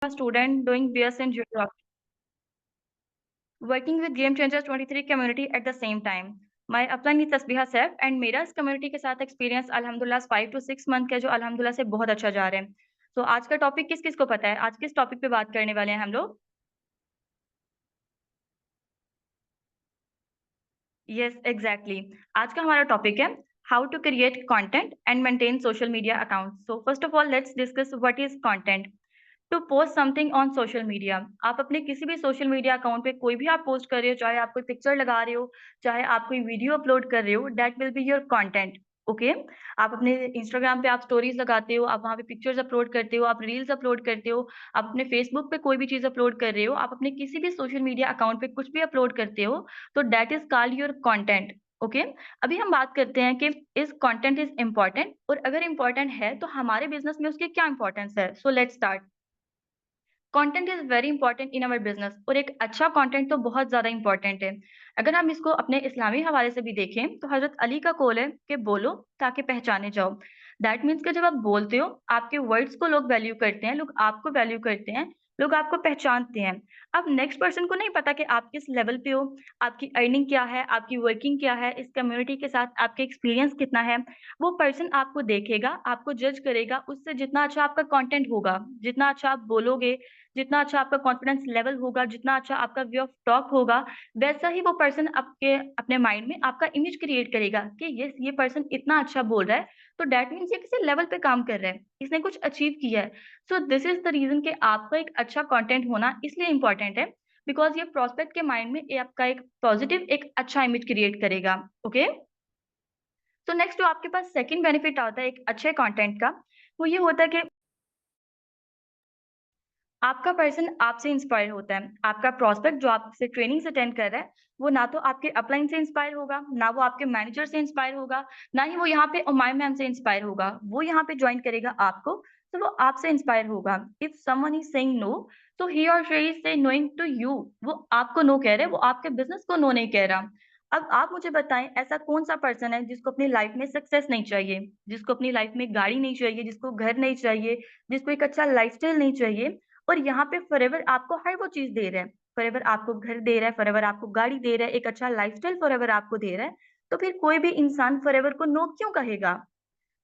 a student doing BS in geography, working with Game Changers 23 community at the same time. My upline is Tasbiha Saif and मेरा इस community के साथ experience अल्हम्दुलिल्लाह 5 to 6 month का जो अल्हम्दुलिल्लाह से बहुत अच्छा जा रहा है। तो आज का टॉपिक किस-किस को पता है? आज किस टॉपिक पे बात करने वाले हैं हम लोग? Yes, exactly. आज का हमारा टॉपिक है how to create content and maintain social media accounts. So first of all let's discuss what is content. To post something on social media, आप अपने किसी भी सोशल मीडिया अकाउंट पे कोई भी आप पोस्ट कर रहे हो, चाहे आप कोई पिक्चर लगा रहे हो, चाहे आप कोई वीडियो अपलोड कर रहे हो, that will be your content. Okay, आप अपने इंस्टाग्राम पे आप स्टोरीज लगाते हो, आप वहाँ पे पिक्चर्स अपलोड करते हो, आप रील्स अपलोड करते हो, आप अपने फेसबुक पे कोई भी चीज अपलोड कर रहे हो, आप अपने किसी भी सोशल मीडिया अकाउंट पे कुछ भी अपलोड करते हो, तो that is called your content. Okay, अभी हम बात करते हैं कि इस कंटेंट इज इम्पोर्टेंट, और अगर इम्पोर्टेंट है तो हमारे बिजनेस में उसकी क्या इंपॉर्टेंस है। So let's start. Content is very important in our business, और एक अच्छा कंटेंट तो बहुत ज्यादा इंपॉर्टेंट है। अगर हम इसको अपने इस्लामी हवाले से भी देखें तो हजरत अली का कौल है कि बोलो ताकि पहचाने जाओ। दैट मीन्स कि जब आप बोलते हो, आपके वर्ड्स को लोग वैल्यू करते हैं, लोग आपको वैल्यू करते हैं, लोग आपको पहचानते हैं। अब नेक्स्ट पर्सन को नहीं पता कि आप किस लेवल पे हो, आपकी अर्निंग क्या है, आपकी वर्किंग क्या है, इस कम्युनिटी के साथ आपके एक्सपीरियंस कितना है। वो पर्सन आपको देखेगा, आपको जज करेगा, उससे जितना अच्छा आपका कंटेंट होगा, जितना अच्छा आप बोलोगे, जितना अच्छा आपका कॉन्फिडेंस लेवल होगा, जितना अच्छा आपका वे ऑफ टॉक होगा, वैसा ही वो पर्सन आपके अपने माइंड में आपका इमेज क्रिएट करेगा कि यस, ये पर्सन इतना अच्छा बोल रहा है, तो दैट मीन्स ये किसी लेवल पे काम कर रहा है, इसने कुछ अचीव किया है। So this is the reason कि आपका एक अच्छा कंटेंट होना इसलिए इंपॉर्टेंट है, बिकॉज ये प्रोस्पेक्ट के माइंड में ये आपका एक पॉजिटिव, एक अच्छा इमेज क्रिएट करेगा। ओके, तो नेक्स्ट जो आपके पास सेकंड बेनिफिट आता है एक अच्छे कंटेंट का, वो ये होता है कि आपका पर्सन आपसे इंस्पायर होता है। आपका प्रॉस्पेक्ट जो आपसे ट्रेनिंग्स अटेंड कर रहा है, वो ना तो आपके अपलाइन से इंस्पायर होगा, ना वो आपके मैनेजर से इंस्पायर होगा, ना ही वो यहाँ पे उमाइम मैम से इंस्पायर होगा। वो यहाँ पे जॉइन करेगा आपको, तो वो आपसे इंस्पायर होगा। If someone is saying no, तो ही और she is say knowing to you. वो आपको नो कह रहे हैं, वो आपके बिज़नेस को नो नहीं कह रहा। अब आप मुझे बताएँ, ऐसा कौन-सा पर्सन है जिसको अपनी लाइफ में सक्सेस नहीं चाहिए, जिसको अपनी लाइफ में गाड़ी नहीं चाहिए, जिसको घर नहीं चाहिए, जिसको एक अच्छा लाइफ़स्टाइल नहीं चाहिए, और यहाँ पे फॉरएवर आपको हर वो चीज़ दे रहा है। फॉरएवर आपको घर दे रहा है, फॉरएवर आपको गाड़ी दे रहा है, एक अच्छा लाइफ़स्टाइल फॉरएवर आपको दे रहा है, तो फिर कोई भी इंसान फॉरएवर को नो क्यों कहेगा?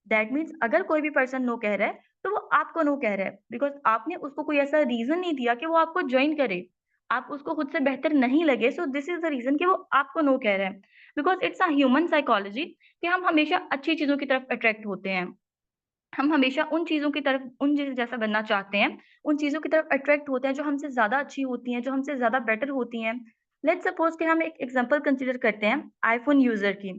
दैट मीन्स अगर कोई भी पर्सन नो कह रहा है, तो वो आपको नो कह रहा है, बिकॉज़ आपने उसको कोई ऐसा रीज़न नहीं दिया कि वो आपको जॉइन करे। आप उसको खुद से बेहतर नहीं लगे, so this is the reason कि वो आपको नो कह रहा है। Because it's a human psychology कि हम हमेशा अच्छी चीज़ों की तरफ अट्रैक्ट होते हैं। हम हमेशा उन चीज़ों की तरफ, उन जैसा बनना चाहते हैं, उन चीज़ों की तरफ अट्रैक्ट होते हैं जो हमसे ज़्यादा अच्छी होती हैं, जो हमसे ज़्यादा बेटर होती हैं। लेट्स सपोज़ कि हम एक एग्ज़ाम्पल कंसीडर करते हैं आईफ़ोन यूज़र की।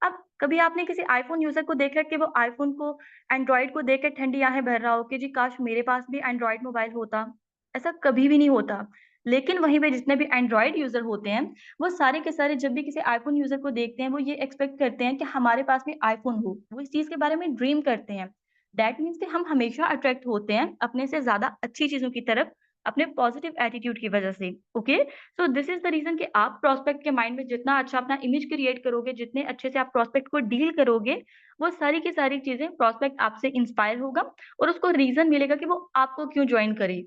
अब कभी आपने किसी आईफ़ोन यूज़र को देखा है कि वो आईफ़ोन को, एंड्रॉइड को देख के ठंडी आहें भर रहा हो कि जी काश मेरे पास भी एंड्रॉइड मोबाइल होता? ऐसा कभी भी नहीं होता। लेकिन वहीं पे जितने भी एंड्रॉइड यूज़र होते हैं, वो सारे के सारे जब भी किसी आईफ़ोन यूज़र को देखते हैं, वो ये एक्सपेक्ट करते हैं कि हमारे पास भी आईफ़ोन हो। वो इस चीज़ के बारे में ड्रीम करते हैं। दैट मीन्स कि हम हमेशा अट्रैक्ट होते हैं अपने से ज़्यादा अच्छी चीज़ों की तरफ, अपने पॉजिटिव एटीट्यूड की वजह से। Okay, so this is the reason कि आप प्रॉस्पेक्ट के माइंड में जितना अच्छा अपना इमेज क्रिएट करोगे, जितने अच्छे से आप प्रॉस्पेक्ट को डील करोगे, वो सारी की सारी चीज़ें प्रॉस्पेक्ट आपसे इंस्पायर होगा, और उसको रीज़न मिलेगा कि वो आपको क्यों जॉइन करे।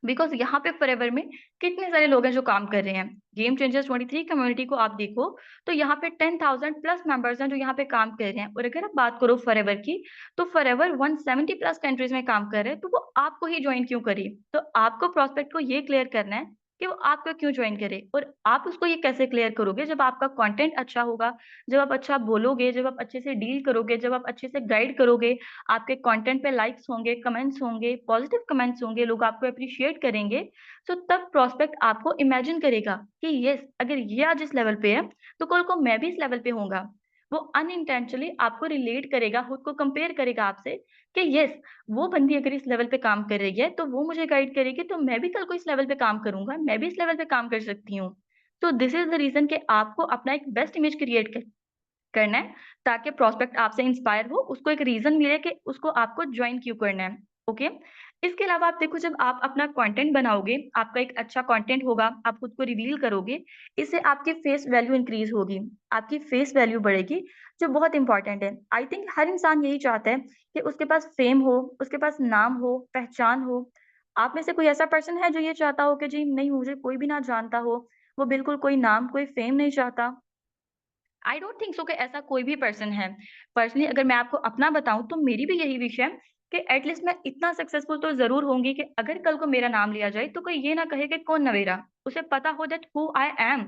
बिकॉज़ यहाँ पे फॉरएवर में कितने सारे लोग हैं जो काम कर रहे हैं। गेम चेंजर्स 23 कम्युनिटी को आप देखो, तो यहाँ पे 10,000 प्लस मेंबर्स हैं जो यहाँ पे काम कर रहे हैं, और अगर आप बात करो फॉरएवर की, तो फॉरएवर 170 प्लस कंट्रीज़ में काम कर रहे हैं, तो वो आपको ही जॉइन क्यों करे? तो आपको प्रॉस्पेक्ट को ये क्लियर करना है कि वो आपको क्यों जॉइन करे, और आप उसको ये कैसे क्लियर करोगे जब आपका कंटेंट अच्छा होगा, जब आप अच्छा बोलोगे, जब आप अच्छे से डील करोगे, जब आप अच्छे से गाइड करोगे, आपके कंटेंट पे लाइक्स होंगे, कमेंट्स होंगे, पॉजिटिव कमेंट्स होंगे, लोग आपको एप्रिशिएट करेंगे, तो तब प्रॉस्पेक्ट आपको इमेजिन करेगा कि येस, अगर ये आज इस लेवल पे है, तो कल को मैं भी इस लेवल पे होऊँगा। वो अनइंटेंशनली आपको रिलेट करेगा, खुद को कंपेयर करेगा आपसे कि येस, वो बंदी अगर इस लेवल पे काम कर रही है, तो वो मुझे गाइड करेगी, तो मैं भी कल को इस लेवल पे काम करूँगा, मैं भी इस लेवल पे काम कर सकती हूँ। तो दिस इज़ द रीज़न कि आपको अपना एक बेस्ट इमेज क्रिएट करना है, ताकि प्रॉस्पेक्ट आपसे इंस्पायर हो, उसको एक रीज़न मिले कि उसको आपको जॉइन क्यों करना है, ओके? इसके अलावा आप देखो, जब आप अपना कंटेंट बनाओगे, आपका एक अच्छा कंटेंट होगा, आप खुद को रिवील करोगे, इससे आपकी फेस वैल्यू इंक्रीज़ होगी, आपकी फेस वैल्यू बढ़ेगी, जो बहुत इम्पोर्टेंट है। आई थिंक हर इंसान यही चाहता है कि उसके पास फ़ेम हो, उसके पास नाम हो, पहचान हो, आप में से कोई ऐसा पर्सन है जो ये चाहता हो कि जी नहीं मुझे कोई भी ना जानता हो, वो बिल्कुल कोई नाम, कोई फ़ेम नहीं चाहता? आई डोंट थिंक सो कि ऐसा कोई भी पर्सन है। पर्सनली अगर मैं आपको अपना बताऊँ तो मेरी भी यही विश है कि एट लीस्ट मैं इतना सक्सेसफुल तो ज़रूर होंगी कि अगर कल को मेरा नाम लिया जाए तो कोई ये ना कहे कि कौन नवेरा? उसे पता हो दैट हू आई एम।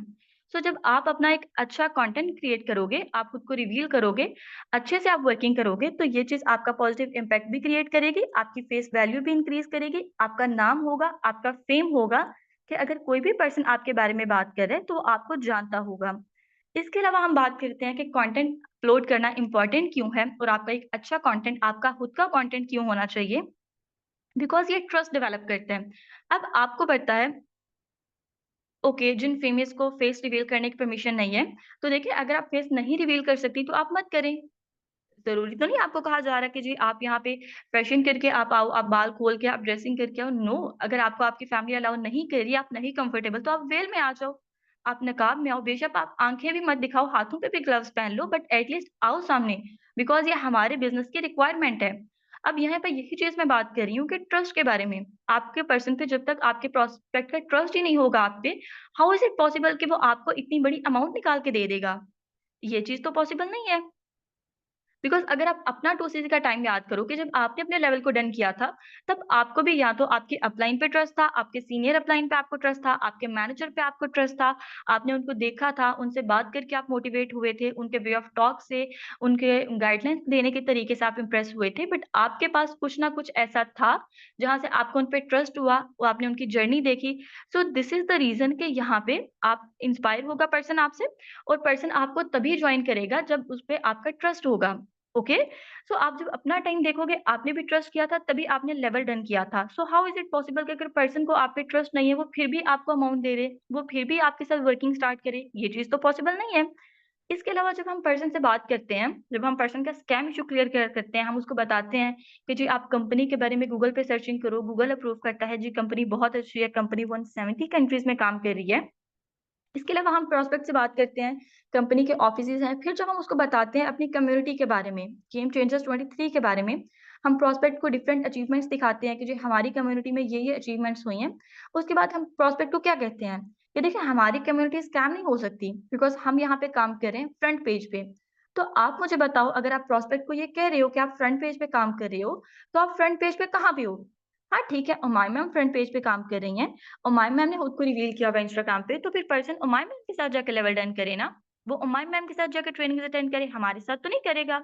सो जब आप अपना एक अच्छा कंटेंट क्रिएट करोगे, आप खुद को रिवील करोगे, अच्छे से आप वर्किंग करोगे तो ये चीज़ आपका पॉजिटिव इम्पैक्ट भी क्रिएट करेगी, आपकी फेस वैल्यू भी इंक्रीज़ करेगी, आपका नाम होगा, आपका फेम होगा कि अगर कोई भी पर्सन आपके बारे में बात कर रहा है तो वो आपको जानता होगा। इसके अलावा हम बात करते हैं कि कंटेंट अपलोड करना इम्पोर्टेंट क्यों है और आपका एक अच्छा कंटेंट, आपका खुद का कंटेंट क्यों होना चाहिए? बिकॉज़ ये ट्रस्ट डेवलप करते हैं। अब आपको पता है ओके, जिन फीमेल्स को फेस रिवील करने की परमिशन नहीं है, तो देखिए अगर आप फेस नहीं रिवील कर सकती तो आप मत करें। ज़रूरी तो नहीं आपको कहा जा रहा है कि जी आप यहाँ पे फैशन करके आप आओ, आप बाल खोल के आप ड्रेसिंग करके आओ, नो। अगर आपको आपकी फैमिली अलाउ नहीं कर रही, आप नहीं कंफर्टेबल तो आप वेल में आ जाओ, आप नकाब में आओ, बेशक आप आँखें भी मत दिखाओ, हाथों पे भी ग्लव्स पहन लो बट एट लीस्ट आओ सामने, बिकॉज़ ये हमारे बिज़नेस की रिक्वायरमेंट है। अब यहाँ पे यही चीज़ मैं बात कर रही हूँ कि ट्रस्ट के बारे में, आपके पर्सन पे जब तक आपके प्रॉस्पेक्ट का ट्रस्ट ही नहीं होगा आप पे, हाउ इज़ इट पॉसिबल कि वो आपको इतनी बड़ी अमाउंट निकाल के दे देगा? ये चीज़ तो पॉसिबल नहीं है। बिकॉज़ अगर आप अपना 2 सीज़न का टाइम याद करो कि जब आपने अपने लेवल को डन किया था, तब आपको भी या तो आपके अपलाइन पे ट्रस्ट था, आपके सीनियर अपलाइन पे आपको ट्रस्ट था, आपके मैनेजर पे आपको ट्रस्ट था, आपने उनको देखा था, उनसे बात करके आप मोटिवेट हुए थे, उनके वे ऑफ टॉक से, उनके गाइडलाइंस देने के तरीके से आप इम्प्रेस हुए थे। बट आपके पास कुछ ना कुछ ऐसा था, जहाँ से आपको उन पे ट्रस्ट हुआ, वो आपने उनकी जर्नी देखी। So this is the reason कि यहाँ पे आप इंस्पायर होगा पर्सन आपसे और पर्सन आपको तभी जॉइन करेगा जब उस पे आपका ट्रस्ट होगा। ओके? सो आप जब अपना टाइम देखोगे, आपने भी ट्रस्ट किया था, तभी आपने लेवल डन किया था। So how is it possible कि अगर पर्सन को आप पे ट्रस्ट नहीं है, वो फिर भी आपको अमाउंट दे दे, वो फिर भी आपके साथ वर्किंग स्टार्ट करे? ये चीज़ तो पॉसिबल नहीं है। इसके अलावा जब हम पर्सन से बात करते हैं, जब हम पर्सन का स्कैम इश्यू क्लियर करते हैं, हम उसको बताते हैं कि जी आप कंपनी के बारे में गूगल पे सर्चिंग करो, गूगल अप्रूव करता है, जी कंपनी बहुत अच्छी है, कंपनी 170 कंट्रीज़ में काम कर रही है। इसके अलावा हम प्रॉस्पेक्ट से बात करते हैं, कंपनी के ऑफिसेज़ हैं, फिर जब हम उसको बताते हैं अपनी कम्युनिटी के बारे में, गेम चेंजर्स 23 के बारे में, हम प्रॉस्पेक्ट को डिफरेंट अचीवमेंट्स दिखाते हैं कि जी हमारी कम्युनिटी में ये अचीवमेंट्स हुई हैं। उसके बाद हम प्रॉस्पेक्ट को क्या कहते हैं कि देखिए हमारी कम्युनिटी स्कैम नहीं हो सकती बिकॉज़ हम यहाँ पे काम कर रहे हैं फ्रंट पेज पे। तो आप मुझे बताओ अगर आप प्रॉस्पेक्ट को ये कह रहे हो कि आप फ्रंट पेज पे काम कर रहे हो, तो आप फ्रंट पेज पे कहाँ पे हो? हाँ, ठीक है, उमाइमा मैम फ्रंट पेज पे काम कर रही हैं। उमाइमा मैम ने खुद को रिवील किया हुआ है इंस्टाग्राम पे, तो फिर पर्सन उमाइमा मैम के साथ जाके लेवल डन करे ना। वो उमाइमा मैम के साथ जाके ट्रेनिंग्स अटेंड करे, हमारे साथ तो नहीं करेगा।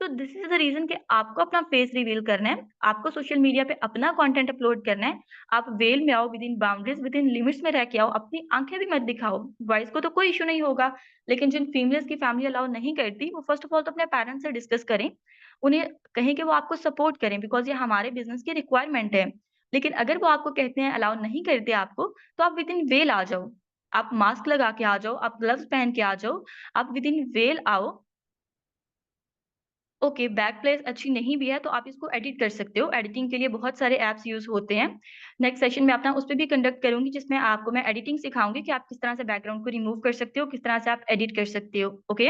तो दिस इज़ द रीज़न कि आपको अपना फेस रिवील करना है, आपको सोशल मीडिया पे अपना कंटेंट अपलोड करना है। आप वेल में आओ, विदिन बाउंड्रीज़, विदिन लिमिट्स में रह के आओ, अपनी आँखें भी मत दिखाओ। बॉयज़ को तो कोई इश्यू नहीं होगा, लेकिन जिन फीमेल्स की फैमिली अलाउ नहीं करती, वो फर्स्ट ऑफ ऑल तो अपने पेरेंट्स से डिस्कस करें। उन्हें कहें कि वो आपको सपोर्ट करें बिकॉज़ ये हमारे बिज़नेस की रिक्वायरमेंट है। लेकिन अगर वो आपको कहते हैं अलाउ नहीं करते आपको, तो आप विदिन वेल आ जाओ। आप मास्क लगा के आ जाओ, आप ग्लव्स पहन के आ जाओ, आप विदिन वेल आओ। ओके, बैक प्लेस अच्छी नहीं भी है तो आप इसको एडिट कर सकते हो। एडिटिंग के लिए बहुत सारे ऐप्स यूज़ होते हैं। नेक्स्ट सेशन में अपना उस पे भी कंडक्ट करूँगी जिसमें आपको मैं एडिटिंग सिखाऊँगी कि आप किस तरह से बैकग्राउंड को रिमूव कर सकते हो, किस तरह से आप एडिट कर सकते हो। ओके?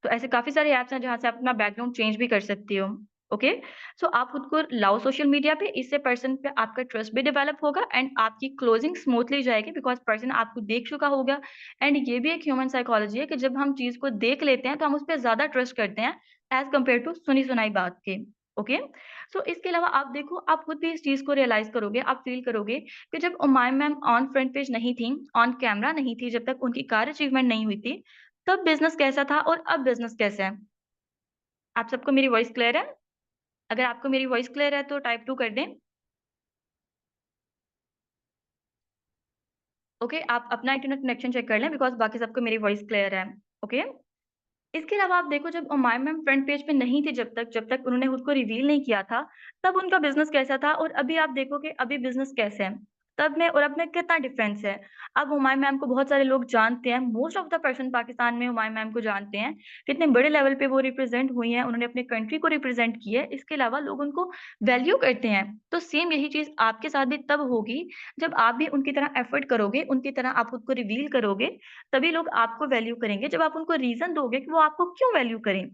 तो ऐसे काफ़ी सारे ऐप्स हैं जहाँ से आप अपना बैकग्राउंड चेंज भी कर सकते हो। ओके? सो आप खुद को लाओ सोशल मीडिया पे, इससे पर्सन पे आपका ट्रस्ट भी डेवलप होगा एंड आपकी क्लोजिंग स्मूथली जाएगी बिकॉज़ पर्सन आपको देख चुका होगा एंड ये भी एक ह्यूमन साइकोलॉजी है कि जब हम चीज़ को देख लेते हैं तो हम उस पे ज़्यादा ट्रस्ट करते हैं एज़ कम्पेयर टू सुनी-सुनाई बात के, ओके? सो इसके अलावा आप देखो, आप खुद भी इस चीज़ को रियलाइज़ करोगे, आप फ़ील करोगे कि जब उमाइम मैम ऑन फ्रंट पेज नहीं थीं, ऑन कैमरा नहीं थी, जब तक उनकी कार अचीवमेंट नहीं हुई थी, तब बिज़नेस कैसा था और अब बिज़नेस कैसा है? आप सबको मेरी वॉइस क्लियर है? अगर आपको मेरी वॉइस क्लियर है तो टाइप 2 कर दें, ओके? आप अपना इंटरनेट कनेक्शन चेक कर लें बिकॉज़ बाकी सबको मेरी वॉइस क्लियर है, ओके? इसके अलावा आप देखो जब हुमायूँ मैम फ्रंट पेज पे नहीं थे जब तक उन्होंने खुद को रिवील नहीं किया था, तब उनका बिज़नेस कैसा था और अभी आप देखो कि अभी बिज़नेस कैसा है। तब में और अब में कितना डिफ़रेंस है। अब हुमायूँ मैम को बहुत सारे लोग जानते हैं, most of the person Pakistan में हुमायूँ मैम को जानते हैं। कितने बड़े लेवल पे वो रिप्रेज़ेंट हुई हैं, उन्होंने अपनी कंट्री को रिप्रेज़ेंट किया है। इसके अलावा लोग उनको वैल्यू करते हैं। तो सेम यही चीज़ आपके साथ भी तब होगी, जब आप भी उनकी तरह एफ़र्ट करोगे, उनकी तरह आप खुद को रिवील करोगे, तभी लोग आपको वैल्यू करेंगे जब आप उनको रीज़न दोगे कि वो आपको क्यों वैल्यू करें।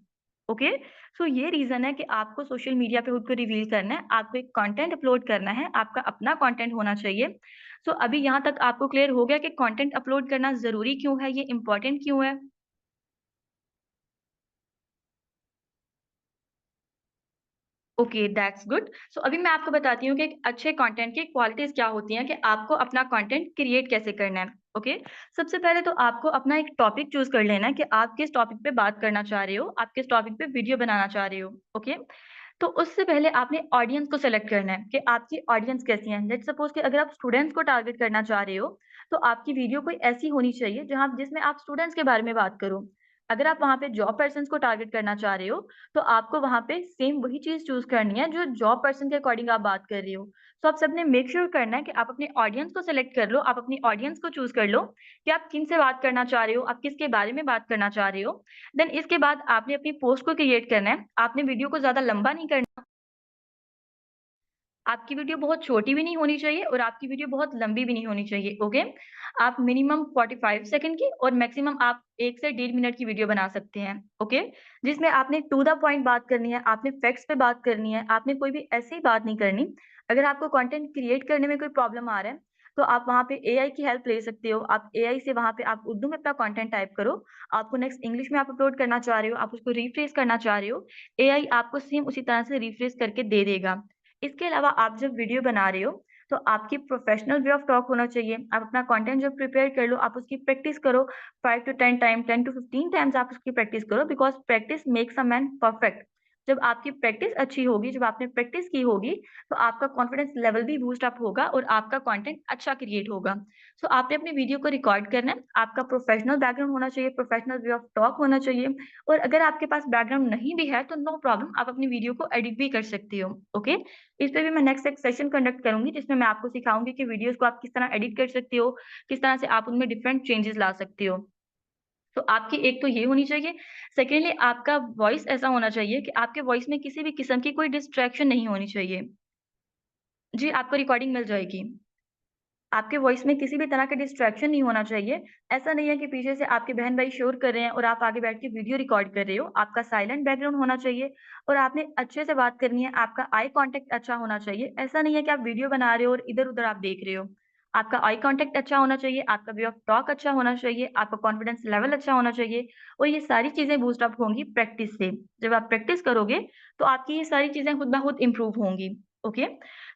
ओके? सो ये रीज़न है कि आपको सोशल मीडिया पे खुद को रिवील करना है, आपको एक कंटेंट अपलोड करना है, आपका अपना कंटेंट होना चाहिए। सो अभी यहाँ तक आपको क्लियर हो गया कि कंटेंट अपलोड करना ज़रूरी क्यों है, ये इम्पोर्टेंट क्यों है? Okay, that's good. सो अभी मैं आपको बताती हूँ कि एक अच्छे कंटेंट की क्वालिटीज़ क्या होती हैं कि आपको अपना कंटेंट क्रिएट कैसे करना है, ओके? सबसे पहले तो आपको अपना एक टॉपिक चूज़ कर लेना है कि आप किस टॉपिक पे बात करना चाह रहे हो, आप किस टॉपिक पे वीडियो बनाना चाह रहे हो, ओके? तो उससे पहले आपने ऑडियंस को सेलेक्ट करना है कि आपकी ऑडियंस कैसी है। लेट्स सपोज़ कि अगर आप स्टूडेंट्स को टारगेट करना चाह रहे हो, तो आपकी वीडियो कोई ऐसी होनी चाहिए जिसमें आप स्टूडेंट्स के बारे में बात करो। अगर आप वहाँ पे जॉब पर्सन्स को टारगेट करना चाह रहे हो, तो आपको वहाँ पे सेम वही चीज़ चूज़ करनी है जो जॉब पर्सन के अकॉर्डिंग आप बात कर रहे हो। तो आप सबने मेक श्योर करना है कि आप अपने ऑडियंस को सेलेक्ट कर लो, आप अपनी ऑडियंस को चूज़ कर लो कि आप किनसे बात करना चाह रहे हो, आप किसके बारे में बात करना चाह रहे हो। देन इसके बाद आपने अपनी पोस्ट को क्रिएट करना है। आपने वीडियो को ज़्यादा लंबा नहीं करना। आपकी वीडियो बहुत छोटी भी नहीं होनी चाहिए और आपकी वीडियो बहुत लंबी भी नहीं होनी चाहिए, ओके? आप मिनिमम 45 सेकंड की और मैक्सिमम आप 1 से 1.5 मिनट की वीडियो बना सकते हैं, ओके? जिसमें आपने टू द पॉइंट बात करनी है, आपने फैक्ट्स पे बात करनी है, आपने कोई भी ऐसी बात नहीं करनी। अगर आपको कंटेंट क्रिएट करने में कोई प्रॉब्लम आ रहा है, तो आप वहाँ पे एआई की हेल्प ले सकते हो। आप एआई से वहाँ पे आप उर्दू में अपना कंटेंट टाइप करो, आपको नेक्स्ट इंग्लिश में आप अपलोड करना चाह रहे हो, आप उसको रिफ्रेश करना चाह रहे हो, एआई आपको सेम उसी तरह से रिफ्रेश करके दे देगा। इसके अलावा आप जब वीडियो बना रहे हो, तो आपकी प्रोफेशनल वे ऑफ टॉक होना चाहिए। आप अपना कंटेंट जब प्रिपेयर कर लो, आप उसकी प्रैक्टिस करो 5 टू 10 टाइम, 10 टू 15 टाइम्स आप उसकी प्रैक्टिस करो because practice makes a man perfect. जब आपकी प्रैक्टिस अच्छी होगी, जब आपने प्रैक्टिस की होगी, तो आपका कॉन्फिडेंस लेवल भी बूस्ट अप होगा और आपका कंटेंट अच्छा क्रिएट होगा। सो आपने अपनी वीडियो को रिकॉर्ड करना है, आपका प्रोफेशनल बैकग्राउंड होना चाहिए, प्रोफेशनल वे ऑफ टॉक होना चाहिए और अगर आपके पास बैकग्राउंड नहीं भी है, तो नो प्रॉब्लम आप अपनी वीडियो को एडिट भी कर सकती हो, ओके? इस पे भी मैं नेक्स्ट एक सेशन कंडक्ट करूँगी जिसमें मैं आपको सिखाऊँगी कि वीडियोज़ को आप किस तरह एडिट कर सकते हो, किस तरह से आप उनमें डिफरेंट चेंजेस ला सकते हो। तो आपकी एक तो ये होनी चाहिए, सेकेंडली आपका वॉइस ऐसा होना चाहिए कि आपके वॉइस में किसी भी किस्म की कोई डिस्ट्रैक्शन नहीं होनी चाहिए। जी, आपको रिकॉर्डिंग मिल जाएगी। आपके वॉइस में किसी भी तरह का डिस्ट्रैक्शन नहीं होना चाहिए। ऐसा नहीं है कि पीछे से आपके बहन-भाई शोर कर रहे हैं और आप आगे बैठ के वीडियो रिकॉर्ड कर रहे हो। आपका साइलेंट बैकग्राउंड होना चाहिए और आपने अच्छे से बात करनी है, आपका आई कॉन्टैक्ट अच्छा होना चाहिए। ऐसा नहीं है कि आप वीडियो बना रहे हो और इधर-उधर आप देख रहे हो। आपका आई कॉन्टैक्ट अच्छा होना चाहिए, आपका वे ऑफ टॉक अच्छा होना चाहिए, आपका कॉन्फिडेंस लेवल अच्छा होना चाहिए और ये सारी चीज़ें बूस्ट अप होंगी प्रैक्टिस से। जब आप प्रैक्टिस करोगे, तो आपकी ये सारी चीज़ें खुद ब खुद इम्प्रूव होंगी। ओके?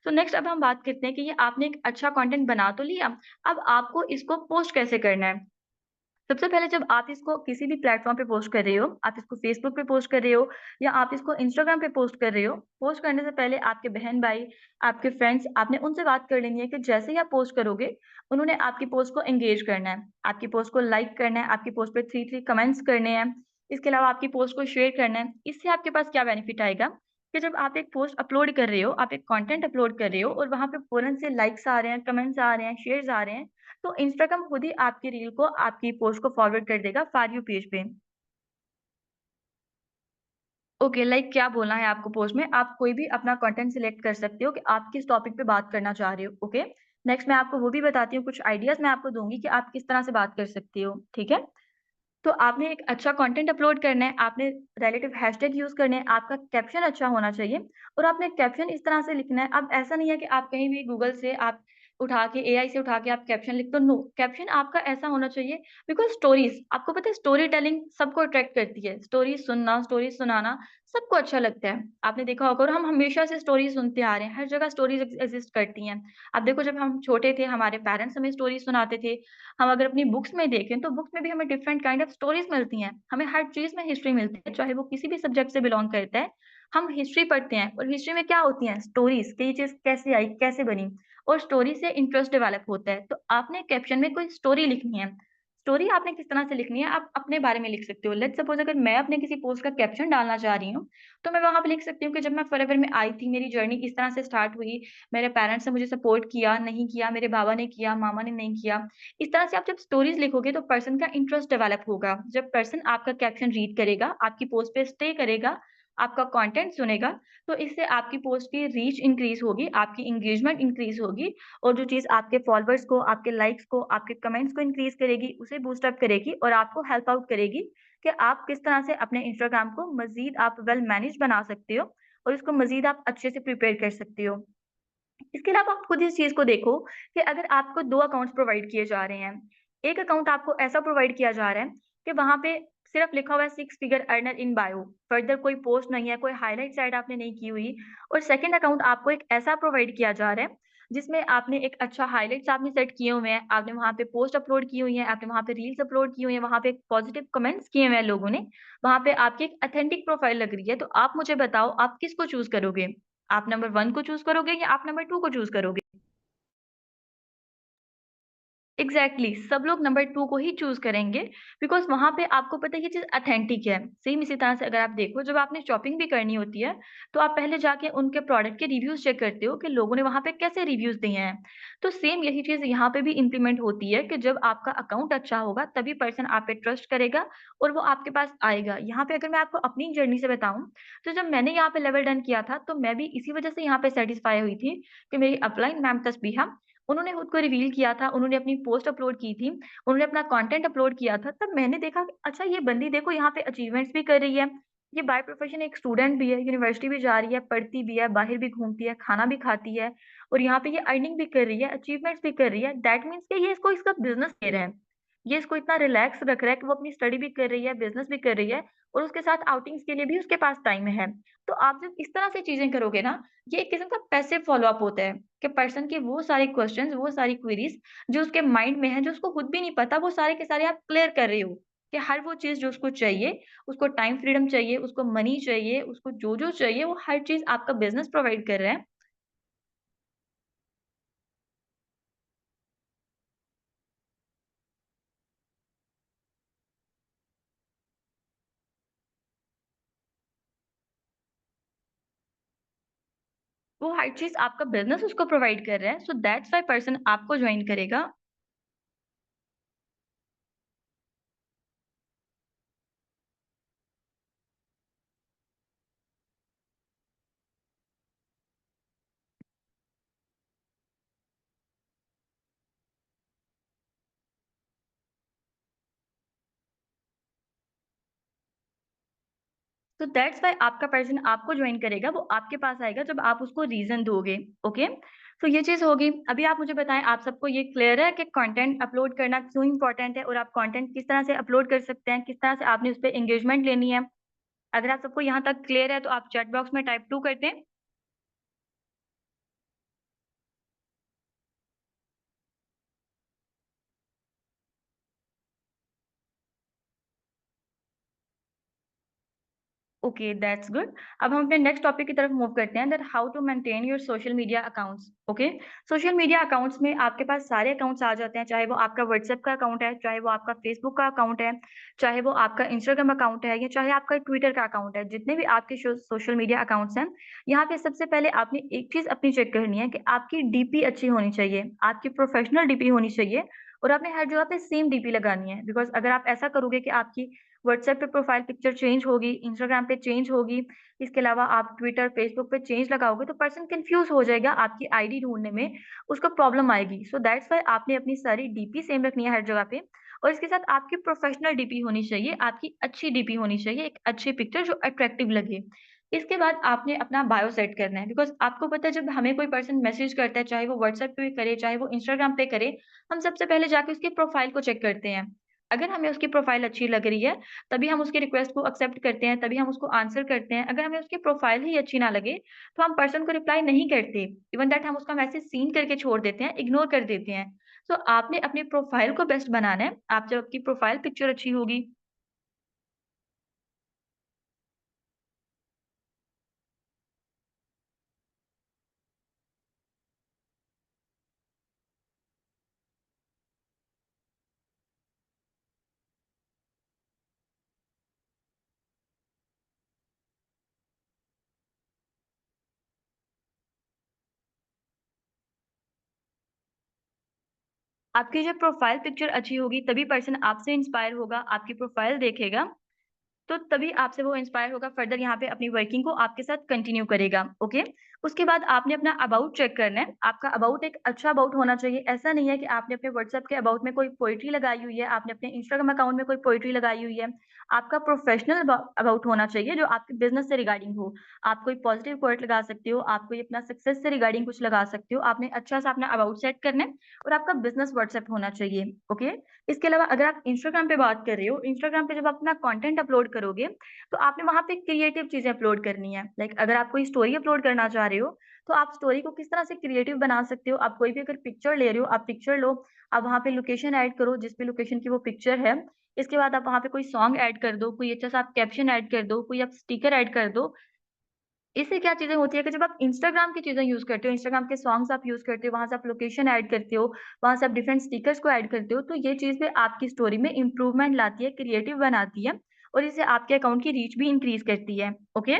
तो नेक्स्ट अब हम बात करते हैं कि ये आपने एक अच्छा कंटेंट बना तो लिया, अब आपको इसको पोस्ट कैसे करना है? सबसे पहले जब आप इसको किसी भी प्लेटफ़ॉर्म पे पोस्ट कर रहे हो, आप इसको फ़ेसबुक पे पोस्ट कर रहे हो या आप इसको इंस्टाग्राम पे पोस्ट कर रहे हो, पोस्ट करने से पहले आपके बहन-भाई, आपके फ्रेंड्स, आपने उनसे बात कर लेनी है कि जैसे ही आप पोस्ट करोगे, उन्होंने आपकी पोस्ट को एंगेज करना है, आपकी पोस्ट को लाइक करना है, आपकी पोस्ट पे 3-3 कमेंट्स करने हैं, इसके अलावा आपकी पोस्ट को शेयर करना है। इससे आपके पास क्या बेनिफिट आएगा कि जब आप एक पोस्ट अपलोड कर रहे हो, आप एक कंटेंट अपलोड कर रहे हो और वहाँ पे फ़ौरन से लाइक्स आ रहे हैं, कमेंट्स आ रहे हैं, शेयर्स आ रहे हैं, तो इंस्टाग्राम खुद ही आपकी रील को, आपकी पोस्ट को फॉरवर्ड कर देगा फॉर यू पेज पे। ओके, लाइक क्या बोलना है आपको पोस्ट में, आप कोई भी अपना कंटेंट सिलेक्ट कर सकते हो कि आप किस टॉपिक पे बात करना चाह रहे हो, ओके? नेक्स्ट मैं आपको वो भी बताती हूँ, कुछ आइडियाज़ मैं आपको दूँगी कि आप किस तरह से बात कर सकते हो, ठीक है? तो आपने एक अच्छा कंटेंट अपलोड करना है, आपने रिलेटिव हैशटैग यूज़ करने हैं, आपका कैप्शन अच्छा होना चाहिए और आपने कैप्शन इस तरह से लिखना है, अब ऐसा नहीं है कि आप कहीं भी गूगल से आप उठा के एआई से उठा के आप कैप्शन लिख दो, नो, कैप्शन आपका ऐसा होना चाहिए बिकॉज़ स्टोरीज़ आपको पता है स्टोरी टेलिंग सबको अट्रैक्ट करती है, स्टोरी सुनना, स्टोरी सुनाना सबको अच्छा लगता है। आपने देखा होगा और हम हमेशा से स्टोरी सुनते आ रहे हैं, हर जगह स्टोरीज़ एक्ज़िस्ट करती हैं। आप देखो जब हम छोटे थे, हमारे पेरेंट्स हमें स्टोरी सुनाते थे, हम अगर अपनी बुक्स में देखें तो बुक्स में भी हमें डिफरेंट काइंड ऑफ स्टोरीज़ मिलती हैं। हमें हर चीज़ में हिस्ट्री मिलती है, चाहे वो किसी भी सब्जेक्ट से बिलॉन्ग करता है। हम हिस्ट्री पढ़ते हैं और हिस्ट्री में क्या होती हैं स्टोरीज़ कि ये चीज़ कैसे आई, कैसे बनी और स्टोरी से इंटरेस्ट डेवलप होता है। तो आपने कैप्शन में कोई स्टोरी लिखनी है। स्टोरी आपने किस तरह से लिखनी है, आप अपने बारे में लिख सकते हो। लेट्स सपोज़ अगर मैं अपने किसी पोस्ट का कैप्शन डालना चाह रही हूँ, तो मैं वहाँ पे लिख सकती हूँ कि जब मैं फॉरएवर में आई थी, मेरी जर्नी इस तरह से स्टार्ट हुई, मेरे पेरेंट्स ने मुझे सपोर्ट किया, नहीं किया, मेरे बाबा ने किया, मामा ने नहीं किया। इस तरह से आप जब स्टोरीज़ लिखोगे तो पर्सन का इंटरेस्ट डेवलप होगा। जब पर्सन आपका कैप्शन रीड करेगा, आपकी पोस्ट पे स्टे करेगा, आपका कंटेंट सुनेगा, तो इससे आपकी पोस्ट की रीच इंक्रीज़ होगी, आपकी एंगेजमेंट इंक्रीज़ होगी और जो चीज़ आपके फॉलोअर्स को, आपके लाइक्स को, आपके कमेंट्स को इंक्रीज़ करेगी, उसे बूस्ट अप करेगी और आपको हेल्प आउट करेगी कि आप किस तरह से अपने इंस्टाग्राम को मज़ीद आप वेल मैनेज बना सकते हो और इसको मज़ीद आप अच्छे से प्रिपेयर कर सकते हो। इसके अलावा आप खुद इस चीज़ को देखो कि अगर आपको 2 अकाउंट्स प्रोवाइड किए जा रहे हैं, एक अकाउंट आपको ऐसा प्रोवाइड किया जा रहा है कि वहाँ पे सिर्फ़ लिखा हुआ है 6 फिगर अर्नर इन बायो, फर्दर कोई पोस्ट नहीं है, कोई हाइलाइट्स ऐड आपने नहीं की हुई और सेकंड अकाउंट आपको एक ऐसा प्रोवाइड किया जा रहा है, जिसमें आपने एक अच्छा हाइलाइट्स आपने सेट किए हुए हैं, आपने वहाँ पे पोस्ट अपलोड की हुई है, आपने वहाँ पे रील्स अपलोड की हुई हैं, वहाँ पे पॉज़िटिव कमेंट्स किए हुए हैं लोगों ने, वहाँ पे आपकी एक ऑथेंटिक प्रोफाइल लग रही है, तो आप मुझे बताओ आप किसको चूज़ करोगे? आप नंबर 1 को चूज़ करोगे या आप नंबर 2 को चूज़ करोगे? एग्ज़ैक्टली सब लोग नंबर 2 को ही चूज़ करेंगे बिकॉज़ वहाँ पे आपको पता है ये चीज़ ऑथेंटिक है। सेम इसी तरह से अगर आप देखो जब आपने शॉपिंग भी करनी होती है, तो आप पहले जाके उनके प्रोडक्ट के रिव्यूज़ चेक करते हो कि लोगों ने वहाँ पे कैसे रिव्यूज़ दिए हैं। तो सेम यही चीज़ यहाँ पे भी इम्प्लीमेंट होती है कि जब आपका अकाउंट अच्छा होगा तभी पर्सन आप पे ट्रस्ट करेगा और वो आपके पास आएगा। यहाँ पे अगर मैं आपको अपनी जर्नी से बताऊँ, तो जब मैंने यहाँ पे लेवल डन किया था, तो मैं भी इसी वज़ह से यहाँ पे सैटिस्फाई हुई थी कि मेरी अपलाइन मैम तस्बीहा उन्होंने खुद को रिवील किया था, उन्होंने अपनी पोस्ट अपलोड की थी, उन्होंने अपना कंटेंट अपलोड किया था, तब मैंने देखा कि अच्छा ये बंदी देखो यहाँ पे अचीवमेंट्स भी कर रही है, ये बाय प्रोफेशन एक स्टूडेंट भी है, यूनिवर्सिटी भी जा रही है, पढ़ती भी है, बाहर भी घूमती है, खाना भी खाती है और यहाँ पे ये अर्निंग भी कर रही है, अचीवमेंट्स भी कर रही है, दैट मीन्स कि ये इसको इसका बिज़नेस दे रहा है। ये इसको इतना रिलैक्स रख रहा है कि वो अपनी स्टडी भी कर रही है, बिज़नेस भी कर रही है और उसके साथ आउटिंग्स के लिए भी उसके पास टाइम है। तो आप जब इस तरह से चीज़ें करोगे ना, ये एक किस्म का पैसिव फ़ॉलो अप होता है। कि पर्सन के वो सारे क्वेश्चंस, वो सारी क्वेरीज़ जो उसके माइंड में है, जो उसको खुद भी नहीं पता, वो सारे के सारे आप क्लियर कर रहे हो, कि हर वो चीज़ जो उसको चाहिए, उसको टाइम फ्रीडम चाहिए, उसको मनी चाहिए, उसको जो-जो चाहिए, वो हर चीज़ आपका बिज़नेस प्रोवाइड कर रहा है। वो हर चीज़ आपका बिज़नेस उसको प्रोवाइड कर रहा है, सो दैट्स व्हाई पर्सन आपको जॉइन करेगा। तो दैट्स व्हाई आपका पर्सन आपको जॉइन करेगा, वो आपके पास आएगा जब आप उसको रीज़न दोगे, ओके? तो ये चीज़ होगी। अभी आप मुझे बताएँ आप सबको ये क्लियर है कि कंटेंट अपलोड करना क्यों इम्पोर्टेंट है और आप कंटेंट किस तरह से अपलोड कर सकते हैं, किस तरह से आपने उस पे एंगेजमेंट लेनी है? अगर आप सबको यहाँ तक क्लियर है तो आप चैट बॉक्स में टाइप 2 कर दें। Okay, that's good. अब हम अपने नेक्स्ट टॉपिक की तरफ मूव करते हैं that how to maintain your social media accounts, okay? Social media accounts में आपके पास सारे अकाउंट्स आ जाते हैं, चाहे वो आपका व्हाट्सएप का अकाउंट है, चाहे वो आपका फेसबुक का अकाउंट है, चाहे वो आपका इंस्टाग्राम अकाउंट है या चाहे आपका ट्विटर का अकाउंट है। जितने भी आपके सोशल मीडिया अकाउंट्स हैं, यहाँ पे सबसे पहले आपने एक चीज़ अपनी चेक करनी है कि आपकी डीपी अच्छी होनी चाहिए, आपकी प्रोफेशनल डीपी होनी चाहिए और आपने हर जगह पे सेम डीपी लगानी है। बिकॉज़ अगर आप ऐसा करोगे कि आपकी व्हाट्सएप पे प्रोफाइल पिक्चर चेंज होगी, इंस्टाग्राम पे चेंज होगी, इसके अलावा आप ट्विटर, फेसबुक पे चेंज लगाओगे तो पर्सन कन्फ्यूज़ हो जाएगा आपकी आईडी ढूँढने में, उसको प्रॉब्लम आएगी। सो दैट्स व्हाई आपने अपनी सारी डीपी सेम रखनी है हर जगह पे और इसके साथ आपकी प्रोफेशनल डीपी होनी चाहिए, आपकी अच्छी डीपी होनी चाहिए, एक अच्छी पिक्चर जो अट्रैक्टिव लगे। इसके बाद आपने अपना बायो सेट करना है बिकॉज़ आपको पता है जब हमें कोई पर्सन मैसेज करता है, चाहे वो व्हाट्सएप पे करे, चाहे वो इंस्टाग्राम पे करे, हम सबसे पहले जाके उसकी प्रोफाइल को चेक करते हैं। अगर हमें उसकी प्रोफाइल अच्छी लग रही है, तभी हम उसकी रिक्वेस्ट को एक्सेप्ट करते हैं, तभी हम उसको आंसर करते हैं। अगर हमें उसकी प्रोफाइल ही अच्छी ना लगे, तो हम पर्सन को रिप्लाई नहीं करते। इवन दैट हम उसका मैसेज सीन करके छोड़ देते हैं, इग्नोर कर देते हैं। सो आपने अपनी प्रोफाइल को बेस्ट बनाना है। आप जब आपकी प्रोफाइल पिक्चर अच्छी होगी, आपकी जब प्रोफाइल पिक्चर अच्छी होगी, तभी पर्सन आपसे इंस्पायर होगा, आपकी प्रोफाइल देखेगा तो तभी आपसे वो इंस्पायर होगा फर्दर यहाँ पे अपनी वर्किंग को आपके साथ कंटिन्यू करेगा, ओके? उसके बाद आपने अपना अबाउट चेक करना है। आपका अबाउट एक अच्छा अबाउट होना चाहिए। ऐसा नहीं है कि आपने अपने व्हाट्सएप के अबाउट में कोई पोएट्री लगाई हुई है, आपने अपने इंस्टाग्राम अकाउंट में कोई पोएट्री लगाई हुई है। आपका प्रोफेशनल अबाउट होना चाहिए जो आपके बिज़नेस से रिगार्डिंग हो। आप कोई पॉजिटिव कोट लगा सकते हो, आप कोई अपना सक्सेस से रिगार्डिंग कुछ लगा सकते हो। आपने अच्छा-सा अपना अबाउट सेट करना है और आपका बिज़नेस व्हाट्सएप होना चाहिए, ओके? इसके अलावा अगर आप इंस्टाग्राम पे बात कर रहे हो, इंस्टाग्राम पे जब आप अपना कंटेंट अपलोड करोगे, तो आपने वहाँ पे क्रिएटिव चीज़ें अपलोड करनी है। लाइक अगर आप कोई स्टोरी अपलोड करना चाह रहे हो, तो आप स्टोरी को किस तरह से क्रिएटिव बना सकते हो। आप कोई भी अगर पिक्चर ले रहे हो, आप पिक्चर लो, आप वहाँ पे लोकेशन ऐड करो, जिस भी लोकेशन की वो पिक्चर है। इसके बाद आप वहाँ पे कोई सॉन्ग ऐड कर दो, कोई अच्छा-सा आप कैप्शन ऐड कर दो, कोई आप स्टिकर ऐड कर दो। इससे क्या चीज़ें होती है कि जब आप इंस्टाग्राम की चीज़ें यूज़ करते हो, इंस्टाग्राम के सॉन्ग्स आप यूज़ करते हो, वहाँ से आप लोकेशन ऐड करते हो, वहाँ से आप डिफरेंट स्टिकर्स को ऐड करते हो, तो ये चीज़ भी आपकी स्टोरी में इम्प्रूवमेंट लाती है, क्रिएटिव बनाती है और इससे आपके अकाउंट की रीच भी इंक्रीज़ करती है, ओके?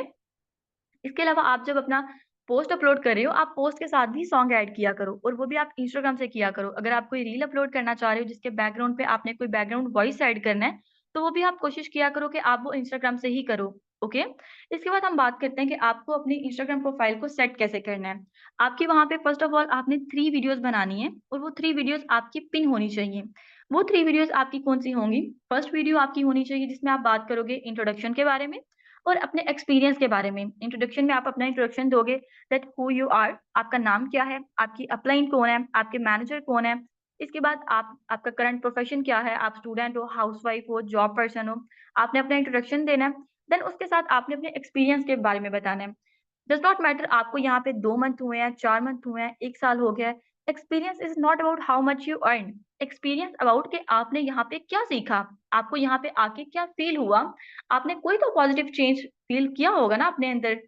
इसके अलावा आप जब अपना पोस्ट अपलोड कर रहे हो, आप पोस्ट के साथ भी सॉन्ग ऐड किया करो और वो भी आप इंस्टाग्राम से किया करो। अगर आप कोई रील अपलोड करना चाह रहे हो जिसके बैकग्राउंड पे आपने कोई बैकग्राउंड वॉइस ऐड करना है, तो वो भी आप कोशिश किया करो कि आप वो इंस्टाग्राम से ही करो, ओके? इसके बाद हम बात करते हैं कि आपको अपनी इंस्टाग्राम प्रोफाइल को सेट कैसे करना है। आपके वहाँ पे फर्स्ट ऑफ ऑल आपने 3 वीडियोज़ बनानी है और वो 3 वीडियोज़ आपकी पिन होनी चाहिए। वो 3 वीडियोज़ आपकी कौन-सी होंगी? फर्स्ट वीडियो आपकी होनी चाहिए जिसमें आप बात करोगे इंट्रोडक्शन के बारे में और अपने एक्सपीरियंस के बारे में। इंट्रोडक्शन में आप अपना इंट्रोडक्शन दोगे दैट हू यू आर, आपका नाम क्या है, आपकी अपलाइन कौन है, आपके मैनेजर कौन है। इसके बाद आपका करंट प्रोफेशन क्या है, आप स्टूडेंट हो, हाउसवाइफ हो, जॉब पर्सन हो। आपने अपना इंट्रोडक्शन देना है। देन उसके साथ आपने अपने एक्सपीरियंस के बारे में बताना है। डज़ नॉट मैटर आपको यहाँ पे 2 मंथ हुए हैं, 4 मंथ हुए हैं, 1 साल हो गया है। Experience is not about how much you earn. Experience about कि आपने यहाँ पे क्या सीखा? आपको यहाँ पे आके क्या फ़ील हुआ? आपने कोई तो पॉज़िटिव चेंज फ़ील किया होगा ना अपने अंदर।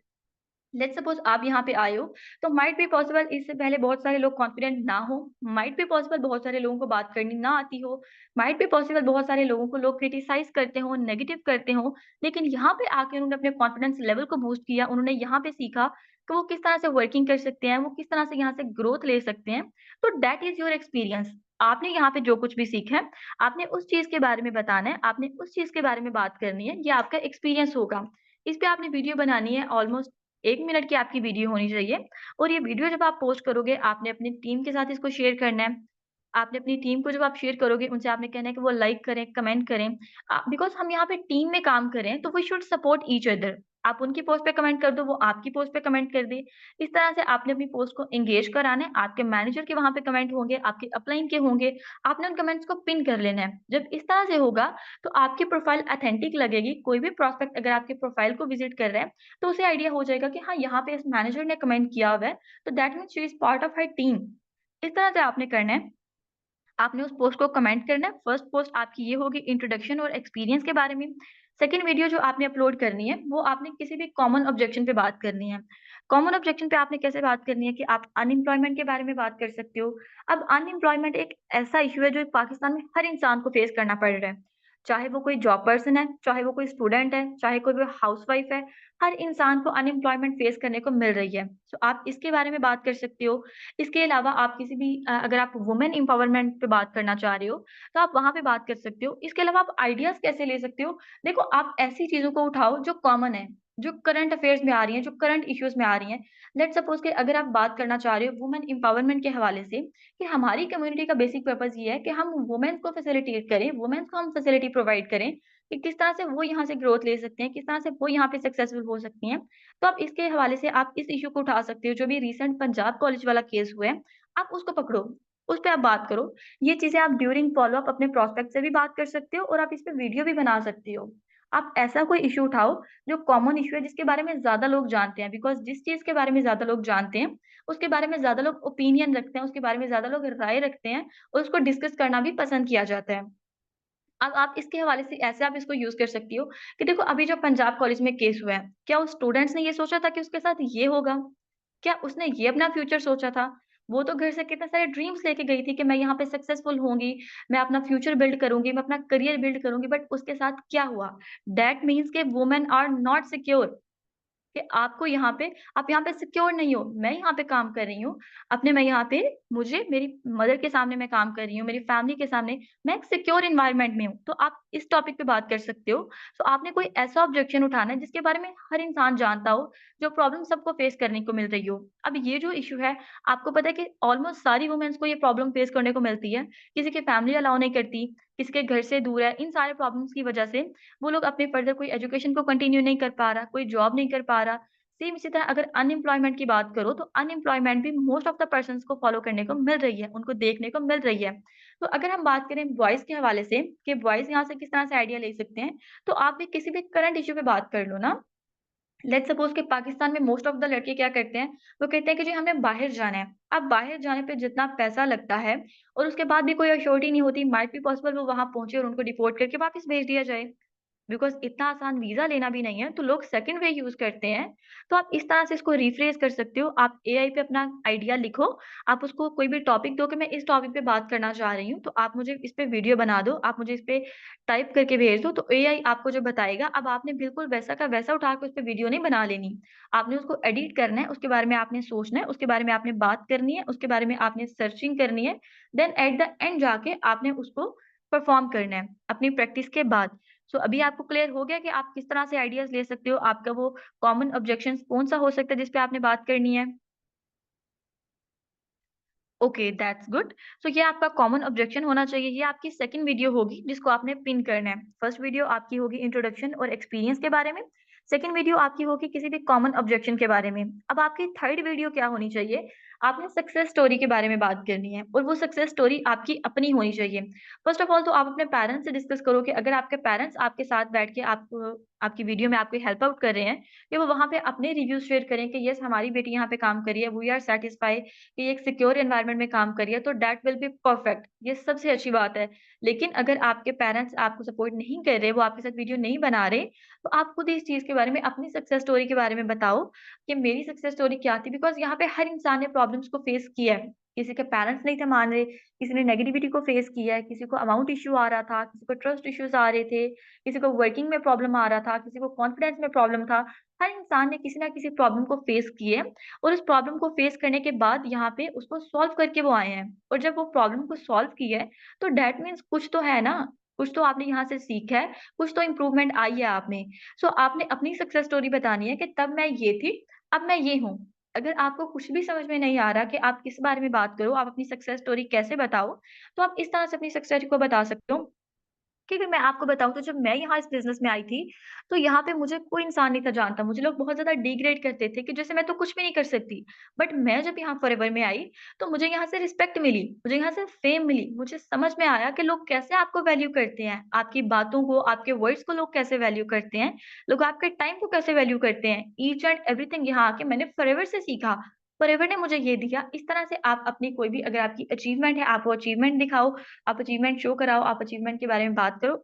लेट्स सपोज़ आप यहाँ पे आए हो, तो माइट बी पॉसिबल इससे पहले बहुत सारे लोग कॉन्फिडेंट ना हो, माइट बी पॉसिबल बहुत सारे लोगों को बात करनी ना आती हो, माइट बी पॉसिबल बहुत सारे लोगों को लोग क्रिटिसाइज़ करते हों, नेगेटिव करते हों, लेकिन यहाँ पे आके उन्होंने अपने कॉन्फिडेंस लेवल को बूस्ट किया, उन्होंने यहाँ पे सीखा कि वो किस तरह से वर्किंग कर सकते हैं, वो किस तरह से यहाँ से ग्रोथ ले सकते हैं, तो दैट इज़ योर एक्सपीरियंस। आपने यहाँ पे जो कुछ भी सीखा है, आपने उस चीज़ के बारे में बताना है, आपने उस चीज़ के बारे में बात करनी है, ये आपका एक्सपीरियंस होगा। इस पे आपने वीडियो बनानी है ऑलमोस्ट 1 मिनट की आपकी वीडियो होनी चाहिए और ये वीडियो जब आप पोस्ट करोगे, आपने अपनी टीम के साथ इसको शेयर करना है। आपने अपनी टीम को जब आप शेयर करोगे, उनसे आपने कहना है कि वो लाइक करें, कमेंट करें। बिकॉज़ हम यहाँ पे टीम में काम कर रहे हैं, तो we should support each other. आप उनकी पोस्ट पे कमेंट कर दो, वो आपकी पोस्ट पे कमेंट कर दे। इस तरह से आपने अपनी पोस्ट को एंगेज कराना है। आपके मैनेजर के वहाँ पे कमेंट होंगे, आपके अपलाइन के होंगे। आपने उन कमेंट्स को पिन कर लेना है। जब इस तरह से होगा, तो आपकी प्रोफाइल ऑथेंटिक लगेगी। कोई भी प्रॉस्पेक्ट अगर आपके प्रोफाइल को विज़िट कर रहा है, तो उसे आइडिया हो जाएगा कि हाँ, यहाँ पे इस मैनेजर ने कमेंट किया हुआ है, तो that means she is part of her team. इस तरह से आपने करना है। आपने उस पोस्ट को कमेंट करना है। फर्स्ट पोस्ट आपकी ये होगी इंट्रोडक्शन और एक्सपीरियंस के बारे में। सेकंड वीडियो जो आपने अपलोड करनी है, वो आपने किसी भी कॉमन ऑब्जेक्शन पे बात करनी है। कॉमन ऑब्जेक्शन पे आपने कैसे बात करनी है कि आप अनएम्प्लॉयमेंट के बारे में बात कर सकते हो। अब अनएम्प्लॉयमेंट एक ऐसा इश्यू है जो पाकिस्तान में हर इंसान को फेस करना पड़ रहा है। चाहे वो कोई जॉब पर्सन है, चाहे वो कोई स्टूडेंट है, चाहे कोई भी हाउसवाइफ है, हर इंसान को अनएम्प्लॉयमेंट फेस करने को मिल रही है। सो आप इसके बारे में बात कर सकते हो। इसके अलावा आप किसी भी अगर आप वुमेन एम्पावरमेंट पे बात करना चाह रहे हो, तो आप वहाँ पे बात कर सकते हो। इसके अलावा आप आइडियाज़ कैसे ले सकते हो? देखो, आप ऐसी चीज़ों को उठाओ जो कॉमन है, जो करंट अफेयर्स में आ रही हैं, जो करंट इश्यूज़ में आ रही हैं। लेट्स सपोज़ कि अगर आप बात करना चाह रहे हो वुमेन एम्पावरमेंट के हवाले से, कि हमारी कम्युनिटी का बेसिक पर्पज़ ये है कि हम वुमेन्स को फैसिलिटेट करें, वुमेन्स को हम फैसिलिटी प्रोवाइड करें, कि किस तरह से वो यहाँ से ग्रोथ ले सकते हैं, किस तरह से वो यहाँ पे सक्सेसफुल हो सकती हैं। तो आप इसके हवाले से आप इस इश्यू को उठा सकते हो, जो भी रिसेंट पंजाब कॉलेज वाला केस हुआ है, आप उसको पकड़ो, उस पे आप बात करो। ये चीज़ें आप ड्यूरिंग फ़ॉलो-अप अपने प्रॉस्पेक्ट से भी बात कर सकते हो और आप इस पे वीडियो भी बना सकते हो। आप ऐसा कोई इश्यू उठाओ जो कॉमन इश्यू है जिसके बारे में ज़्यादा लोग जानते हैं, बिकॉज़ जिस चीज़ के बारे में ज़्यादा लोग जानते हैं, उसके बारे में ज़्यादा लोग ओपिनियन रखते हैं, उसके बारे में ज़्यादा लोग राय रखते हैं और उसको डिस्कस करना भी पसंद किया जाता है। अब आप इसके हवाले से ऐसे आप इसको यूज़ कर सकती हो कि देखो, अभी जो पंजाब कॉलेज में केस हुआ है, क्या उस स्टूडेंट्स ने ये सोचा था कि उसके साथ ये होगा? क्या उसने ये अपना फ्यूचर सोचा था? वो तो घर से कितने सारे ड्रीम्स लेके गई थी कि मैं यहाँ पे सक्सेसफुल होंगी, मैं अपना फ्यूचर बिल्ड करूँगी, मैं अपना करियर बिल्ड करूँगी, बट उसके साथ क्या हुआ? दैट मीन्स कि वुमेन आर नॉट सिक्योर। कि आपको यहाँ पे आप यहाँ पे सिक्योर नहीं हो। मैं यहाँ पे काम कर रही हूँ, अपने मैं यहाँ पे मुझे मेरी मदर के सामने मैं काम कर रही हूँ, मेरी फैमिली के सामने मैं एक सिक्योर एनवायरनमेंट में हूँ। तो आप इस टॉपिक पे बात कर सकते हो। तो आपने कोई ऐसा ऑब्जेक्शन उठाना है जिसके बारे में हर इंसान जानता हो, जो प्रॉब्लम सबको फेस करने को मिल रही हो। अब ये जो इश्यू है, आपको पता है कि ऑलमोस्ट सारी वुमेन्स को ये प्रॉब्लम फेस करने को मिलती है। किसी की फैमिली अलाउ नहीं करती, किसी के घर से दूर है, इन सारे प्रॉब्लम्स की वजह से वो लोग अपने फर्दर कोई एजुकेशन को कंटिन्यू नहीं कर पा रहा, कोई जॉब नहीं कर पा रहा। सेम इसी तरह अगर अनएम्प्लॉयमेंट की बात करो तो अनएम्प्लॉयमेंट भी मोस्ट ऑफ द पर्सन्स को फॉलो करने को मिल रही है, उनको देखने को मिल रही है। तो अगर हम बात करें बॉयज़ के हवाले से कि बॉयज़ यहाँ से किस तरह से आइडिया ले सकते हैं, तो आप भी किसी भी करंट इश्यू पे बात कर लो ना। लेट्स सपोज़ कि पाकिस्तान में मोस्ट ऑफ द लड़के क्या करते हैं, वो कहते हैं कि जी हमें बाहर जाना है। अब बाहर जाने पे जितना पैसा लगता है और उसके बाद भी कोई एश्योरिटी नहीं होती, माइट बी पॉसिबल वो वहाँ पहुँचे और उनको डिपोर्ट करके वापस भेज दिया जाए। बिकॉज़ इतना आसान वीज़ा लेना भी नहीं है, तो लोग सेकंड वे यूज़ करते हैं। तो आप इस तरह से इसको रिफ्रेज़ कर सकते हो। आप एआई पे अपना आइडिया लिखो, आप उसको कोई भी टॉपिक दो कि मैं इस टॉपिक पे बात करना चाह रही हूँ, तो आप मुझे इस पे वीडियो बना दो, आप मुझे इस पे टाइप करके भेज दो, तो एआई आपको जो बताएगा, अब आपने बिल्कुल वैसा का वैसा उठा के उस पे वीडियो नहीं बना लेनी। आपने उसको एडिट करना है, उसके बारे में आपने सोचना है, उसके बारे में आपने बात करनी है, उसके बारे में आपने सर्चिंग करनी है, देन एट द एंड जाके आपने उसको परफ़ॉर्म करना है, अपनी प्रैक्टिस के बाद। सो अभी आपको क्लियर हो गया कि आप किस तरह से आइडियाज़ ले सकते हो, आपका वो कॉमन ऑब्जेक्शंस कौन-सा हो सकता है जिस पे आपने बात करनी है? Okay, that's good. सो ये आपका कॉमन ऑब्जेक्शन होना चाहिए, ये आपकी सेकंड वीडियो होगी जिसको आपने पिन करना है। फर्स्ट वीडियो आपकी होगी इंट्रोडक्शन और एक्सपीरियंस के बारे में, सेकंड वीडियो आपकी होगी किसी भी कॉमन ऑब्जेक्शन के बारे में। अब आपकी थर्ड वीडियो क्या होनी चाहिए? आपने सक्सेस स्टोरी के बारे में बात करनी है और वो सक्सेस स्टोरी आपकी अपनी होनी चाहिए। फर्स्ट ऑफ ऑल तो आप अपने पेरेंट्स से डिस्कस करो कि अगर आपके पेरेंट्स आपके साथ बैठ के आपको आपकी वीडियो में आपकी हेल्प आउट कर रहे हैं, कि वो वहाँ पे अपने रिव्यूज़ शेयर करें कि येस हमारी बेटी यहाँ पे काम कर रही है, वी आर सैटिस्फाइड कि ये एक सिक्योर एनवायरनमेंट में काम कर रही है, तो दैट विल बी परफेक्ट। ये सबसे अच्छी बात है। लेकिन अगर आपके पेरेंट्स आपको सपोर्ट नहीं कर रहे, वो आपके साथ वीडियो नहीं बना रहे, तो आप खुद इस चीज़ के बारे में, अपनी सक्सेस स्टोरी के बारे में बताओ कि मेरी सक्सेस स्टोरी क्या थी। बिकॉज़ यहाँ पे हर इंसान ने प्रॉब्लम्स को फेस किया है। किसी के पेरेंट्स नहीं थे मान रहे, किसी ने नेगेटिविटी को फेस किया है, किसी को अमाउंट इश्यू आ रहा था, किसी को ट्रस्ट इश्यूज़ आ रहे थे, किसी को वर्किंग में प्रॉब्लम आ रहा था, किसी को कॉन्फिडेंस में प्रॉब्लम था। हर इंसान ने किसी न किसी प्रॉब्लम को फेस की है और उस प्रॉब्लम को फेस करने के बाद यहाँ पे उसको सॉल्व करके वो आए हैं। और जब वो प्रॉब्लम को सॉल्व की है, तो दैट मीन्स कुछ तो है ना, कुछ तो आपने यहाँ से सीखा है, कुछ तो इम्प्रूवमेंट आई है आप में। सो आपने अपनी सक्सेस स्टोरी बतानी है कि तब मैं ये थी, अब मैं ये हूँ। अगर आपको कुछ भी समझ में नहीं आ रहा कि आप किस बारे में बात करो, आप अपनी सक्सेस स्टोरी कैसे बताओ, तो आप इस तरह से अपनी सक्सेस को बता सकते हो। क्योंकि मैं आपको बताऊँ तो जब मैं यहाँ इस बिज़नेस में आई थी, तो यहाँ पे मुझे कोई इंसान नहीं था जानता। मुझे लोग बहुत ज़्यादा डिग्रेड करते थे कि जैसे मैं तो कुछ भी नहीं कर सकती। बट मैं जब यहाँ फॉरएवर में आई, तो मुझे यहाँ से रिस्पेक्ट मिली, मुझे यहाँ से फ़ेम मिली। मुझे समझ में आया कि लोग कैसे आपको वैल्यू करते हैं, आपकी बातों को, आपके वर्ड्स को लोग कैसे वैल्यू करते हैं, लोग आपके टाइम को कैसे वैल्यू करते हैं। ईच एंड एवरीथिंग यहाँ आके मैंने फॉरएवर से सीखा। फॉरएवर ने मुझे ये दिया। इस तरह से आप अपनी कोई भी अगर आपकी अचीवमेंट है, आप वो अचीवमेंट दिखाओ, आप अचीवमेंट शो कराओ, आप अचीवमेंट के बारे में बात करो।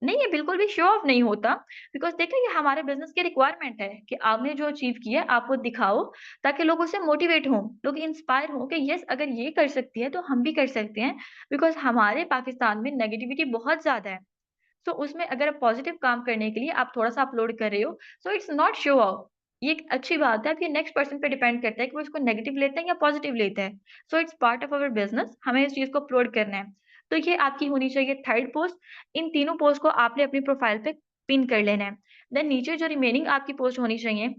नहीं, ये बिल्कुल भी शो ऑफ नहीं होता बिकॉज़ देखिए ये हमारे बिज़नेस की रिक्वायरमेंट है कि आपने जो अचीव किया है आप वो दिखाओ ताकि लोग उससे मोटिवेट हों, लोग इंस्पायर हों कि येस अगर ये कर सकती है तो हम भी कर सकते हैं बिकॉज़ हमारे पाकिस्तान में नेगेटिविटी बहुत ज़्यादा है। सो उसमें अगर आप पॉज़िटिव काम करने के लिए आप थोड़ा-सा अपलोड कर रहे हो, so it's not show off. ये एक अच्छी बात है, अब ये नेक्स्ट पर्सन पे डिपेंड करता है कि वो इसको नेगेटिव लेता है या पॉज़िटिव लेता है। So it's part of our business, हमें इस चीज़ को अपलोड करना है। तो ये आपकी होनी चाहिए थर्ड पोस्ट, इन तीनों पोस्ट को आपने अपनी प्रोफ़ाइल पे पिन कर लेना है। देन नीचे जो रिमेनिंग आपकी पोस्ट होनी चाहिए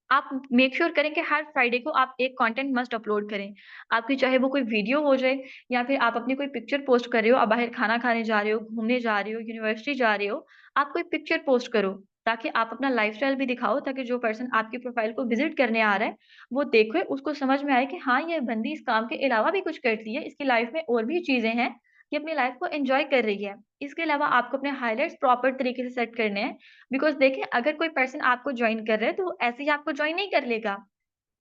आप मेक श्योर करें कि हर फ्राइडे को आप एक कंटेंट मस्ट अपलोड करें। आपकी चाहे वो कोई वीडियो हो जाए या फिर आप अपनी कोई पिक्चर पोस्ट कर रहे हो, आप बाहर खाना खाने जा रहे हो, घूमने जा रहे हो, यूनिवर्सिटी जा रहे हो, आप कोई पिक्चर पोस्ट करो, ताकि आप अपना लाइफ़स्टाइल भी दिखाओ ताकि जो पर्सन आपकी प्रोफ़ाइल को विज़िट करने आ रहा है, वो देखे, उसको समझ में आए कि हाँ, ये बंदी इस काम के अलावा भी कुछ करती है, इसकी लाइफ़ में और भी चीज़ें हैं, ये अपनी लाइफ़ को एन्जॉय कर रही है। इसके अलावा आपको अपने हाइलाइट्स प्रॉपर तरीके से सेट करने हैं बिकॉज़ देखिए अगर कोई पर्सन आपको जॉइन कर रहा है तो वो ऐसे ही आपको जॉइन नहीं कर लेगा।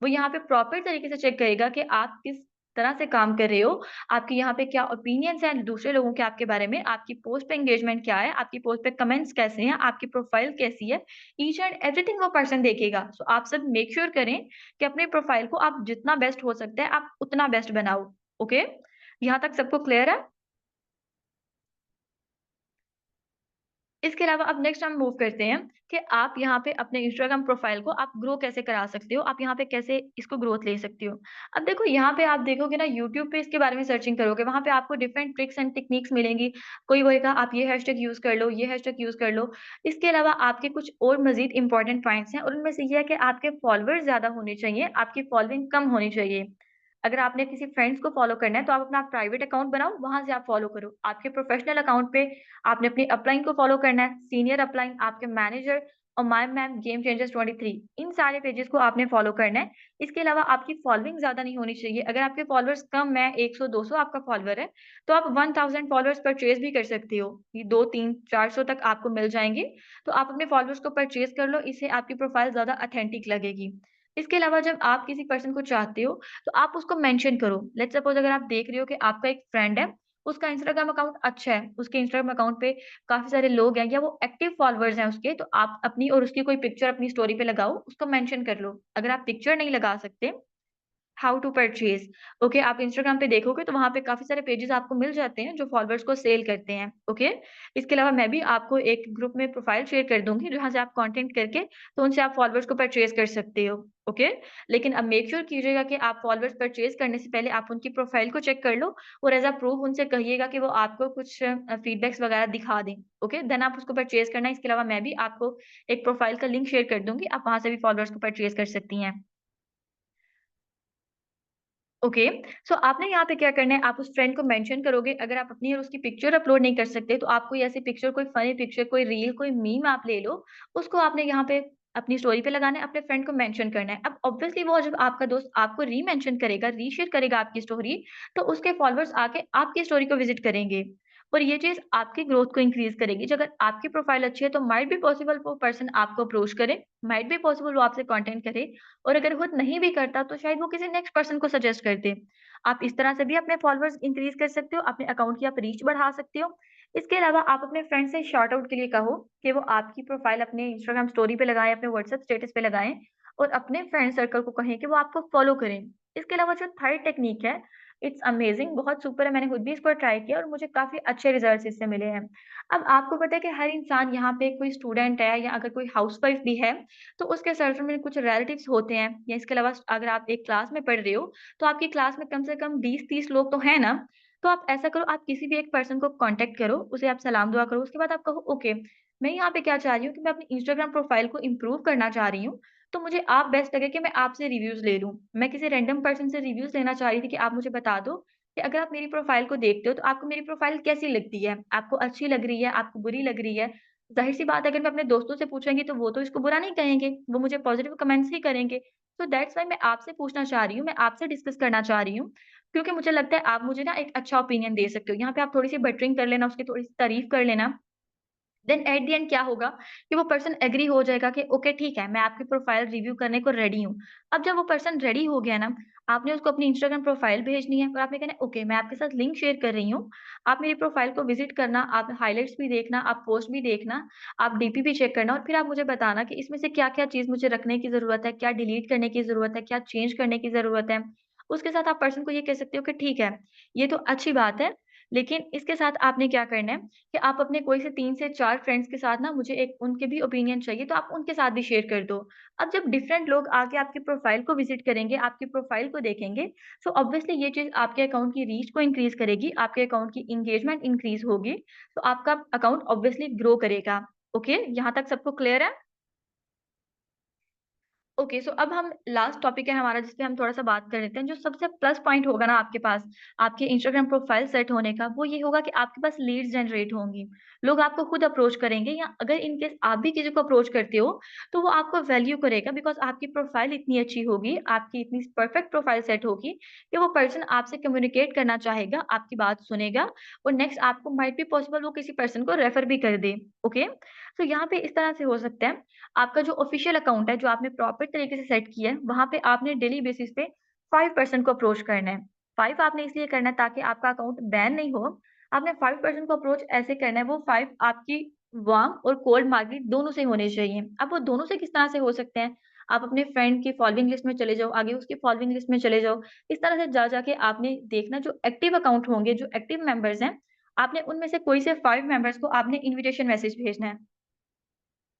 वो यहाँ पे प्रॉपर तरीके से चेक करेगा कि आप किस तरह से काम कर रहे हो, आपके यहाँ पे क्या ओपिनियंस हैं दूसरे लोगों के आपके बारे में, आपकी पोस्ट पे एंगेजमेंट क्या है, आपकी पोस्ट पे कमेंट्स कैसे हैं, आपकी प्रोफाइल कैसी है, ईच एंड एवरीथिंग वो पर्सन देखेगा। सो आप सब मेक श्योर करें कि अपने प्रोफाइल को आप जितना बेस्ट हो सकता है, आप उतना बेस्ट बनाओ। ओके? यहाँ तक सबको क्लियर है? इसके अलावा अब नेक्स्ट हम मूव करते हैं कि आप यहाँ पे अपने इंस्टाग्राम प्रोफाइल को आप ग्रो कैसे करा सकते हो, आप यहाँ पे कैसे इसको ग्रोथ ले सकते हो। अब देखो यहाँ पे आप देखोगे ना यूट्यूब पे इसके बारे में सर्चिंग करोगे, वहाँ पे आपको डिफरेंट ट्रिक्स एंड टेक्निक्स मिलेंगी। कोई बोलेगा आप ये हैशटैग यूज़ कर लो, ये हैशटैग यूज़ कर लो। इसके अलावा आपके कुछ और मज़ीद इम्पोर्टेंट पॉइंट्स हैं और उनमें से ये है कि आपके फॉलोवर्स ज़्यादा होने चाहिए, आपकी फॉलोइंग कम होनी चाहिए। अगर आपने किसी फ्रेंड्स को फॉलो करना है तो आप अपना प्राइवेट अकाउंट बनाओ, वहाँ से आप फॉलो करो। आपके प्रोफेशनल अकाउंट पे आपने अपनी अपलाइन को फॉलो करना है, सीनियर अपलाइन, आपके मैनेजर और माय मैम, गेम चेंजर्स 23 इन सारे पेजेस को आपने फॉलो करना है। इसके अलावा आपकी फॉलोइंग ज़्यादा नहीं होनी चाहिए। अगर आपके फॉलोअर्स कम है, 100-200 आपका फॉलोवर है, तो आप 1000 फॉलोअर्स परचेज़ भी कर सकते हो। ये 2, 3, 400 तक आपको मिल जाएँगे। तो आप अपने फॉलोअर्स को परचेज़ कर लो, इससे आपकी प्रोफाइल ज़्यादा ऑथेंटिक लगेगी। इसके अलावा जब आप किसी पर्सन को चाहते हो, तो आप उसको मेंशन करो। लेट्स सपोज़ अगर आप देख रहे हो कि आपका एक फ्रेंड है, उसका इंस्टाग्राम अकाउंट अच्छा है, उसके इंस्टाग्राम अकाउंट पे काफ़ी सारे लोग हैं या वो एक्टिव फॉलोवर्स हैं उसके, तो आप अपनी और उसकी कोई पिक्चर अपनी स्टोरी पे लगाओ, उसको मेंशन कर लो। अगर आप पिक्चर नहीं लगा सकते, हाउ टू परचेज़ ओके, आप इंस्टाग्राम पे देखोगे तो वहाँ पे काफ़ी सारे पेजेज़ आपको मिल जाते हैं जो फॉलोवर्स को सेल करते हैं, ओके। इसके अलावा मैं भी आपको एक ग्रुप में प्रोफाइल शेयर कर दूँगी जहाँ से आप कंटेंट करके तो उनसे आप फॉलोवर्स को परचेज़ कर सकते हो, ओके। लेकिन अब मेक श्योर कीजिएगा कि आप फॉलोवर्स परचेज़ करने से पहले आप उनकी प्रोफाइल को चेक कर लो और एज़ अ प्रूफ उनसे कहिएगा कि वो आपको कुछ फीडबैक्स वगैरह दिखा दें, ओके। देन आप उसको परचेज़ करना। इसके अलावा मैं भी आपको एक प्रोफाइल का लिंक शेयर कर दूँगी, आप वहाँ से भी फॉलोवर्स को परचेज़ कर सकती हैं। ओके, सो आपने यहाँ पे क्या करना है, आप उस फ्रेंड को मेंशन करोगे, अगर आप अपनी और उसकी पिक्चर अपलोड नहीं कर सकते, तो आप कोई ऐसी पिक्चर, कोई फ़नी पिक्चर, कोई रील, कोई मीम आप ले लो, उसको आपने यहाँ पे अपनी स्टोरी पे लगाना है, अपने फ्रेंड को मेंशन करना है। अब ऑब्वियसली वो जब आपका दोस्त आपको री-मेंशन करेगा, रीशेयर करेगा आपकी स्टोरी, तो उसके फॉलोवर्स आके आपकी स्टोरी को विज़िट करेंगे और ये चीज़ आपकी ग्रोथ को इंक्रीज़ करेगी। जो अगर आपकी प्रोफाइल अच्छी है, तो माइट बी पॉसिबल वो पर्सन आपको अप्रोच करे, माइट बी पॉसिबल वो आपसे कंटेंट करे और अगर खुद नहीं भी करता तो शायद वो किसी नेक्स्ट पर्सन को सजेस्ट कर दे। आप इस तरह से भी अपने फॉलोअर्स इंक्रीज़ कर सकते हो, अपने अकाउंट की आप रीच बढ़ा सकते हो। इसके अलावा आप अपने फ्रेंड से शॉर्ट आउट के लिए कहो कि वो आपकी प्रोफाइल अपने इंस्टाग्राम स्टोरी पे लगाएँ, अपने व्हाट्सएप स्टेटस पे लगाएँ और अपने फ्रेंड सर्कल को कहें कि वो आपको फॉलो करें। इसके अलावा जो थर्ड टेक्नीक है, इट्स अमेजिंग, बहुत सुपर है, मैंने खुद भी इसको ट्राई किया और मुझे काफ़ी अच्छे रिजल्ट्स इससे मिले हैं। अब आपको पता है कि हर इंसान यहाँ पे कोई स्टूडेंट है या अगर कोई हाउसवाइफ भी है, तो उसके सर्कल में कुछ रिलेटिव्स होते हैं या इसके अलावा अगर आप एक क्लास में पढ़ रहे हो, तो आपकी क्लास में कम से कम 20-30 लोग तो हैं ना? तो आप ऐसा करो, आप किसी भी एक पर्सन को कॉन्टैक्ट करो, उसे आप सलाम दुआ करो, उसके बाद आप कहो ओके, मैं यहाँ पे क्या चाह रही हूँ कि मैं अपनी इंस्टाग्राम प्रोफाइल को इम्प्रूव करना चाह रही हूँ, तो मुझे आप बेस्ट लगे कि मैं आपसे रिव्यूज़ ले लूँ। मैं किसी रैंडम पर्सन से रिव्यूज़ लेना चाह रही थी कि आप मुझे बता दो कि अगर आप मेरी प्रोफाइल को देखते हो, तो आपको मेरी प्रोफाइल कैसी लगती है? आपको अच्छी लग रही है, आपको बुरी लग रही है? ज़ाहिर-सी बात है अगर मैं अपने दोस्तों से पूछूँगी तो वो तो इसको बुरा नहीं कहेंगे, वो मुझे पॉज़िटिव कमेंट्स ही करेंगे। सो दैट्स व्हाई मैं आपसे पूछना चाह रही हूँ, मैं आपसे डिस्कस करना चाह रही हूँ, क्योंकि मुझे लगता है आप मुझे ना एक अच्छा ओपिनियन दे सकते हो। यहाँ पे आप थोड़ी-सी बटरिंग कर लेना, उसकी थोड़ी-सी तारीफ़ कर लेना। देन एट द एंड क्या होगा कि वो पर्सन एग्री हो जाएगा कि ओके ठीक है, मैं आपकी प्रोफाइल रिव्यू करने को रेडी हूँ। अब जब वो पर्सन रेडी हो गया ना, आपने उसको अपनी इंस्टाग्राम प्रोफाइल भेजनी है और आपने कहना है ओके मैं आपके साथ लिंक शेयर कर रही हूँ। आप मेरी प्रोफाइल को विज़िट करना, आप हाइलाइट्स भी देखना, आप पोस्ट भी देखना, आप डीपी भी चेक करना और फिर आप मुझे बताना कि इसमें से क्या-क्या चीज़ मुझे रखने की ज़रूरत है, क्या डिलीट करने की ज़रूरत है, क्या चेंज करने की ज़रूरत है। उसके साथ आप पर्सन को ये कह सकते हो कि ठीक है, ये तो अच्छी बात है, लेकिन इसके साथ आपने क्या करना है कि आप अपने कोई से 3 से 4 फ्रेंड्स के साथ ना मुझे एक उनके भी ओपिनियन चाहिए, तो आप उनके साथ भी शेयर कर दो। अब जब डिफरेंट लोग आके आपकी प्रोफाइल को विज़िट करेंगे, आपकी प्रोफाइल को देखेंगे, सो ऑब्वियसली ये चीज़ आपके अकाउंट की रीच को इंक्रीज़ करेगी, आपके अकाउंट की एंगेजमेंट इंक्रीज़ होगी, तो आपका अकाउंट ऑब्वियसली ग्रो करेगा। ओके, यहाँ तक सबको क्लियर है? ओके, सो अब हम लास्ट टॉपिक है हमारा जिस पे हम थोड़ा-सा बात कर लेते हैं। जो सबसे प्लस पॉइंट होगा ना आपके पास, आपके इंस्टाग्राम प्रोफाइल सेट होने का, वो ये होगा कि आपके पास लीड्स जनरेट होंगी। लोग आपको खुद अप्रोच करेंगे या अगर इन केस आप भी किसी को अप्रोच करते हो, तो वो आपको वैल्यू करेगा बिकॉज़ आपकी प्रोफाइल इतनी अच्छी होगी, आपकी इतनी परफेक्ट प्रोफाइल सेट होगी कि वो पर्सन आपसे कम्युनिकेट करना चाहेगा, आपकी बात सुनेगा और नेक्स्ट आपको माइट बी पॉसिबल वो किसी पर्सन को रेफर भी कर दे। ओके? तो यहाँ पे इस तरह से हो सकता है आपका जो ऑफ़िशियल अकाउंट है, जो आपने प्रॉपर तरीके से सेट किया है, वहाँ पे आपने डेली बेसिस पे 5 पर्सन को अप्रोच करना है। 5 आपने इसलिए करना है ताकि आपका अकाउंट बैन नहीं हो। आपने 5 पर्सन को अप्रोच ऐसे करना है, वो 5 आपकी वार्म और कोल्ड मार्केट दोनों से होने चाहिए। अब वो दोनों से किस तरह से हो सकते हैं? आप अपने फ्रेंड की फॉलोइंग लिस्ट में चले जाओ, आगे उसकी फॉलोइंग लिस्ट में चले जाओ। इस तरह से जा-जा के आपने देखना जो एक्टिव अकाउंट होंगे, जो एक्टिव मेंबर्स हैं, आपने उनमें से कोई से 5 मेंबर्स को आपने इन्विटेशन मैसेज भेजना है।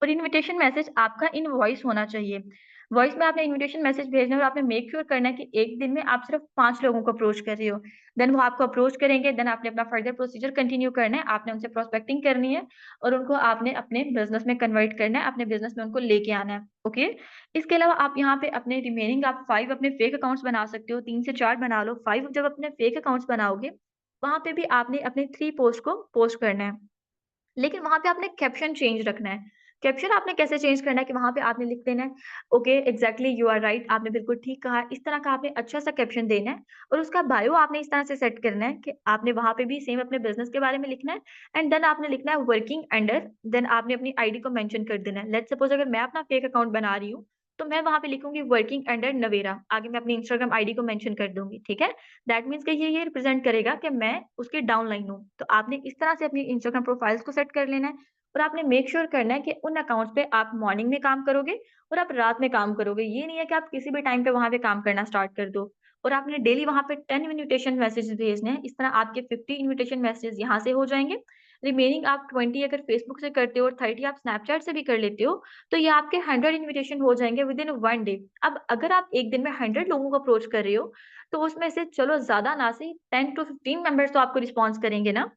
और इन्विटेशन मैसेज आपका इन वॉइस होना चाहिए। वॉइस में आपने इन्विटेशन मैसेज भेजना है और आपने मेक श्योर करना है कि एक दिन में आप सिर्फ़ 5 लोगों को अप्रोच कर रहे हो। देन वो आपको अप्रोच करेंगे, देन आपने अपना फर्दर प्रोसीजर कंटिन्यू करना है, आपने उनसे प्रोस्पेक्टिंग करनी है और उनको आपने अपने बिज़नेस में कन्वर्ट करना है, अपने बिज़नेस में उनको लेके आना है, ओके? इसके अलावा आप यहाँ पे अपने रिमेनिंग आप 5 अपने फेक अकाउंट्स बना सकते हो, 3 से 4 बना लो। 5 जब अपने फेक अकाउंट्स बनाओगे, वहाँ पे भी आपने अपने 3 पोस्ट को पोस्ट करना है। लेकिन वहाँ पे आपने कैप्शन चेंज रखना है। कैप्शन आपने कैसे चेंज करना है कि वहाँ पे आपने लिख देना है, okay exactly you are right आपने बिल्कुल ठीक कहा। इस तरह का आपने अच्छा-सा कैप्शन देना है और उसका बायो आपने इस तरह से सेट करना है कि आपने वहाँ पे भी सेम अपने बिज़नेस के बारे में लिखना है एंड देन आपने लिखना है वर्किंग अंडर देन आपने अपनी आईडी को मेंशन कर देना है। लेट्स सपोज़ अगर मैं अपना फेक अकाउंट बना रही हूँ, तो मैं वहाँ पे लिखूँगी वर्किंग अंडर नवेरा। आगे मैं अपनी इंस्टाग्राम आईडी को मेंशन कर दूँगी, ठीक है? दैट मीन्स कि ये रिप्रेज़ेंट करेगा कि मैं उसकी डाउनलाइन हूँ। तो आपने इस तरह से अपनी इंस्टाग्राम प्रोफाइल्स को सेट कर लेना है और आपने मेक श्योर करना है कि उन अकाउंट्स पे आप मॉर्निंग में काम करोगे और आप रात में काम करोगे। ये नहीं है कि आप किसी भी टाइम पे वहाँ पे काम करना स्टार्ट कर दो। और आपने डेली वहाँ पे 10 इन्विटेशन मैसेजेस भेजने हैं। इस तरह आपके 50 इन्विटेशन मैसेज यहाँ से हो जाएँगे। रिमेनिंग आप 20 अगर फेसबुक से करते हो और 30 आप स्नैपचैट से भी कर लेते हो, तो ये आपके 100 इन्विटेशन हो जाएँगे विदिन 1 डे। अब अगर आप एक दिन में 100 लोगों को अप्रोच कर रहे हो, तो उसमें से चलो ज़्यादा ना सही 10 टू 15 मेंबर्स तो आपको रिस्पॉन्स करेंगे ना।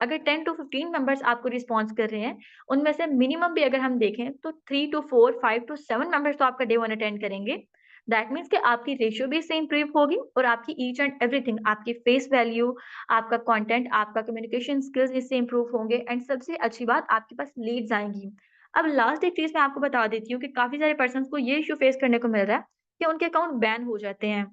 अगर 10 टू 15 मेंबर्स आपको रिस्पॉन्स कर रहे हैं, उनमें से मिनिमम भी अगर हम देखें तो 3 टू 4, 5 टू 7 मेंबर्स तो आपका डे 1 अटेंड करेंगे। दैट मीन्स कि आपकी रेशियो भी इससे इम्प्रूव होगी और आपकी ईच एंड एवरीथिंग आपकी फेस वैल्यू, आपका कंटेंट, आपका कम्युनिकेशन स्किल्स इससे इम्प्रूव होंगे एंड सबसे अच्छी बात आपके पास लीड्स आएँगी। अब लास्ट एक चीज़ मैं आपको बता देती हूँ कि काफ़ी सारे पर्सन्स को ये इश्यू फेस करने को मिल रहा है कि उनके अकाउंट बैन हो जाते हैं।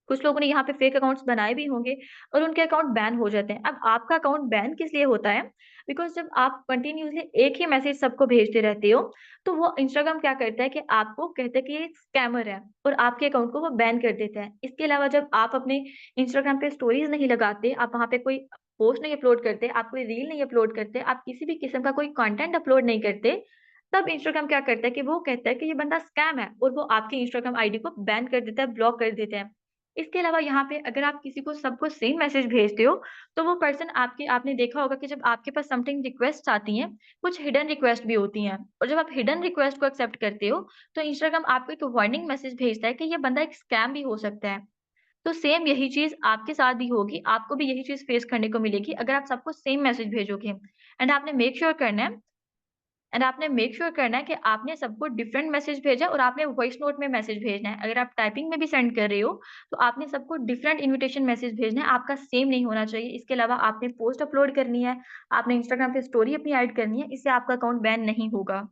कुछ लोगों ने यहाँ पे फेक अकाउंट्स बनाए भी होंगे और उनके अकाउंट बैन हो जाते हैं। अब आपका अकाउंट बैन किस लिए होता है? बिकॉज़ जब आप कंटिन्यूअसली एक ही मैसेज सबको भेजते रहते हो, तो वो इंस्टाग्राम क्या करता है कि आपको कहता है कि ये स्कैमर है और आपके अकाउंट को वो बैन कर देता है। इसके अलावा जब आप अपने इंस्टाग्राम पे स्टोरीज़ नहीं लगाते, आप वहाँ पे कोई पोस्ट नहीं अपलोड करते, आप कोई रील नहीं अपलोड करते, आप किसी भी किस्म का कोई कंटेंट अपलोड नहीं करते, तब इंस्टाग्राम क्या करता है कि वो कहता है कि ये बंदा स्कैम है और वो आपकी इंस्टाग्राम आईडी को बैन कर देता है, ब्लॉक कर देता है। इसके अलावा यहाँ पे अगर आप किसी को सबको सेम मैसेज भेजते हो, तो वो पर्सन आपकी आपने देखा होगा कि जब आपके पास समथिंग रिक्वेस्ट्स आती हैं, कुछ हिडन रिक्वेस्ट भी होती हैं और जब आप हिडन रिक्वेस्ट को एक्सेप्ट करते हो, तो इंस्टाग्राम आपको एक वार्निंग मैसेज भेजता है कि ये बंदा एक स्कैम भी हो सकता है। तो सेम यही चीज़ आपके साथ भी होगी, आपको भी यही चीज़ फेस करने को मिलेगी अगर आप सबको सेम मैसेज भेजोगे एंड आपने मेक श्योर करना है आपने मेक श्योर करना है कि आपने सबको डिफरेंट मैसेज भेजा और आपने वॉइस नोट में मैसेज भेजना है। अगर आप टाइपिंग में भी सेंड कर रहे हो, तो आपने सबको डिफरेंट इन्विटेशन मैसेज भेजना है, आपका सेम नहीं होना चाहिए। इसके अलावा आपने पोस्ट अपलोड करनी है, आपने इंस्टाग्राम पे स्टोरी अपनी ऐड करनी है, इससे आपका अकाउंट बैन नहीं होगा।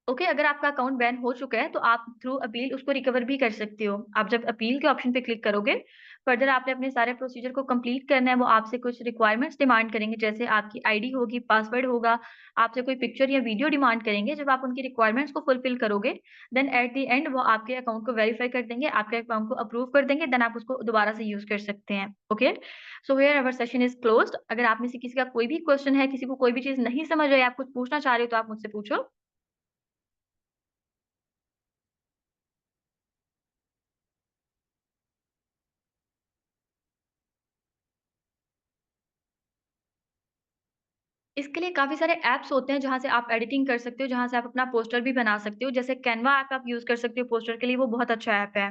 ओके, अगर आपका अकाउंट बैन हो चुका है, तो आप थ्रू अपील उसको रिकवर भी कर सकते हो। आप जब अपील के ऑप्शन पे क्लिक करोगे, फर्दर आपने अपने सारे प्रोसीजर को कंप्लीट करना है, वो आपसे कुछ रिक्वायरमेंट्स डिमांड करेंगे, जैसे आपकी आईडी होगी, पासवर्ड होगा, आपसे कोई पिक्चर या वीडियो डिमांड करेंगे। जब आप उनकी रिक्वायरमेंट्स को फुलफिल करोगे, देन एट द एंड वो आपके अकाउंट को वेरीफाई कर देंगे, आपके अकाउंट को अप्रूव कर देंगे, देन आप उसको दोबारा से यूज़ कर सकते हैं। Okay? So here our session is closed. अगर आप में से किसी का कोई भी क्वेश्चन है, किसी को कोई भी चीज़ नहीं समझ आई, आप कुछ पूछना चाह रहे हो, तो आप मुझसे पूछो। इसके लिए काफ़ी सारे ऐप्स होते हैं जहाँ से आप एडिटिंग कर सकते हो, जहाँ से आप अपना पोस्टर भी बना सकते हो। जैसे कैनवा ऐप आप यूज़ कर सकते हो पोस्टर के लिए, वो बहुत अच्छा ऐप है।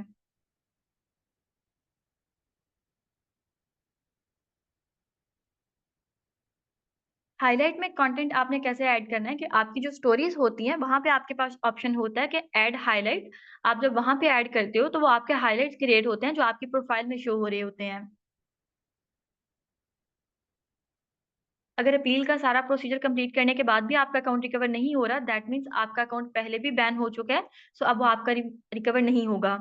हाइलाइट में कंटेंट आपने कैसे ऐड करना है कि आपकी जो स्टोरीज़ होती हैं, वहाँ पे आपके पास ऑप्शन होता है कि ऐड हाइलाइट। आप जब वहाँ पे ऐड करते हो, तो वो आपके हाइलाइट्स क्रिएट होते हैं, जो आपकी प्रोफाइल में शो हो रहे होते हैं। अगर अपील का सारा प्रोसीजर कंप्लीट करने के बाद भी आपका अकाउंट रिकवर नहीं हो रहा, दैट मीन्स आपका अकाउंट पहले भी बैन हो चुका है, सो अब वो आपका रिकवर नहीं होगा।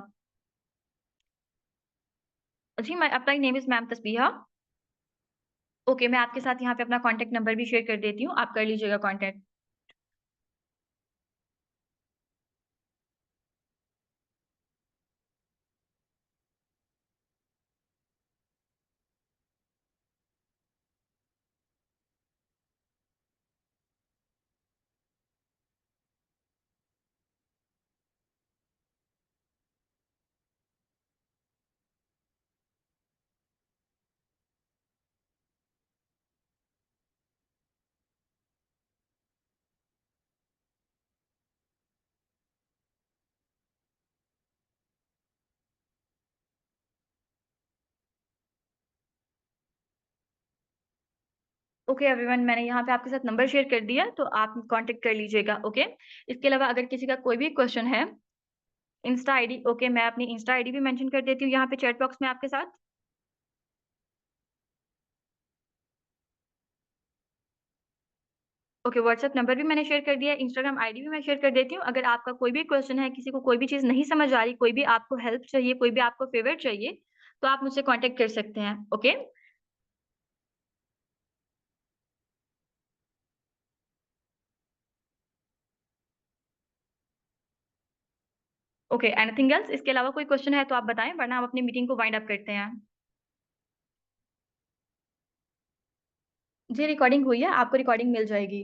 जी, my apply name is ma'am Tasbiha. Okay, मैं आपके साथ यहाँ पे अपना कॉन्टैक्ट नंबर भी शेयर कर देती हूँ, आप कर लीजिएगा कॉन्टैक्ट। ओके एवरीवन, मैंने यहाँ पे आपके साथ नंबर शेयर कर दिया, तो आप कांटेक्ट कर लीजिएगा, ओके? इसके अलावा अगर किसी का कोई भी क्वेश्चन है, इंस्टा आईडी, ओके, मैं अपनी इंस्टा आईडी भी मेंशन कर देती हूँ यहाँ पे चैट बॉक्स में आपके साथ। ओके, व्हाट्सएप नंबर भी मैंने शेयर कर दिया है, इंस्टाग्राम आईडी भी मैं शेयर कर देती हूँ। अगर आपका कोई भी क्वेश्चन है, किसी को कोई भी चीज़ नहीं समझ आ रही, कोई भी आपको हेल्प चाहिए, कोई भी आपको फेवर चाहिए, तो आप मुझसे कॉन्टैक्ट कर सकते हैं, ओके? Okay, anything else? इसके अलावा कोई क्वेश्चन है तो आप बताएँ, वरना हम अपनी मीटिंग को वाइंड अप करते हैं। जी, रिकॉर्डिंग हुई है, आपको रिकॉर्डिंग मिल जाएगी।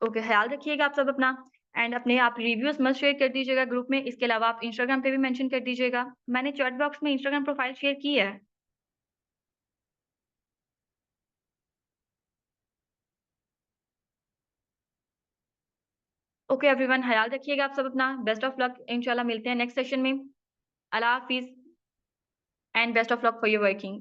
ओके, ख़्याल रखिएगा आप सब अपना, एंड अपने आप रिव्यूज़ मस्ट शेयर कर दीजिएगा ग्रुप में। इसके अलावा आप इंस्टाग्राम पे भी मेंशन कर दीजिएगा। मैंने चैट बॉक्स में इंस्टाग्राम प्रोफाइल शेयर की है। ओके एवरीवन, ख़्याल रखिएगा आप सब अपना। बेस्ट ऑफ लक, इंशाल्लाह मिलते हैं नेक्स्ट सेशन में। अल्लाह हाफ़िज़ and best of luck for your working.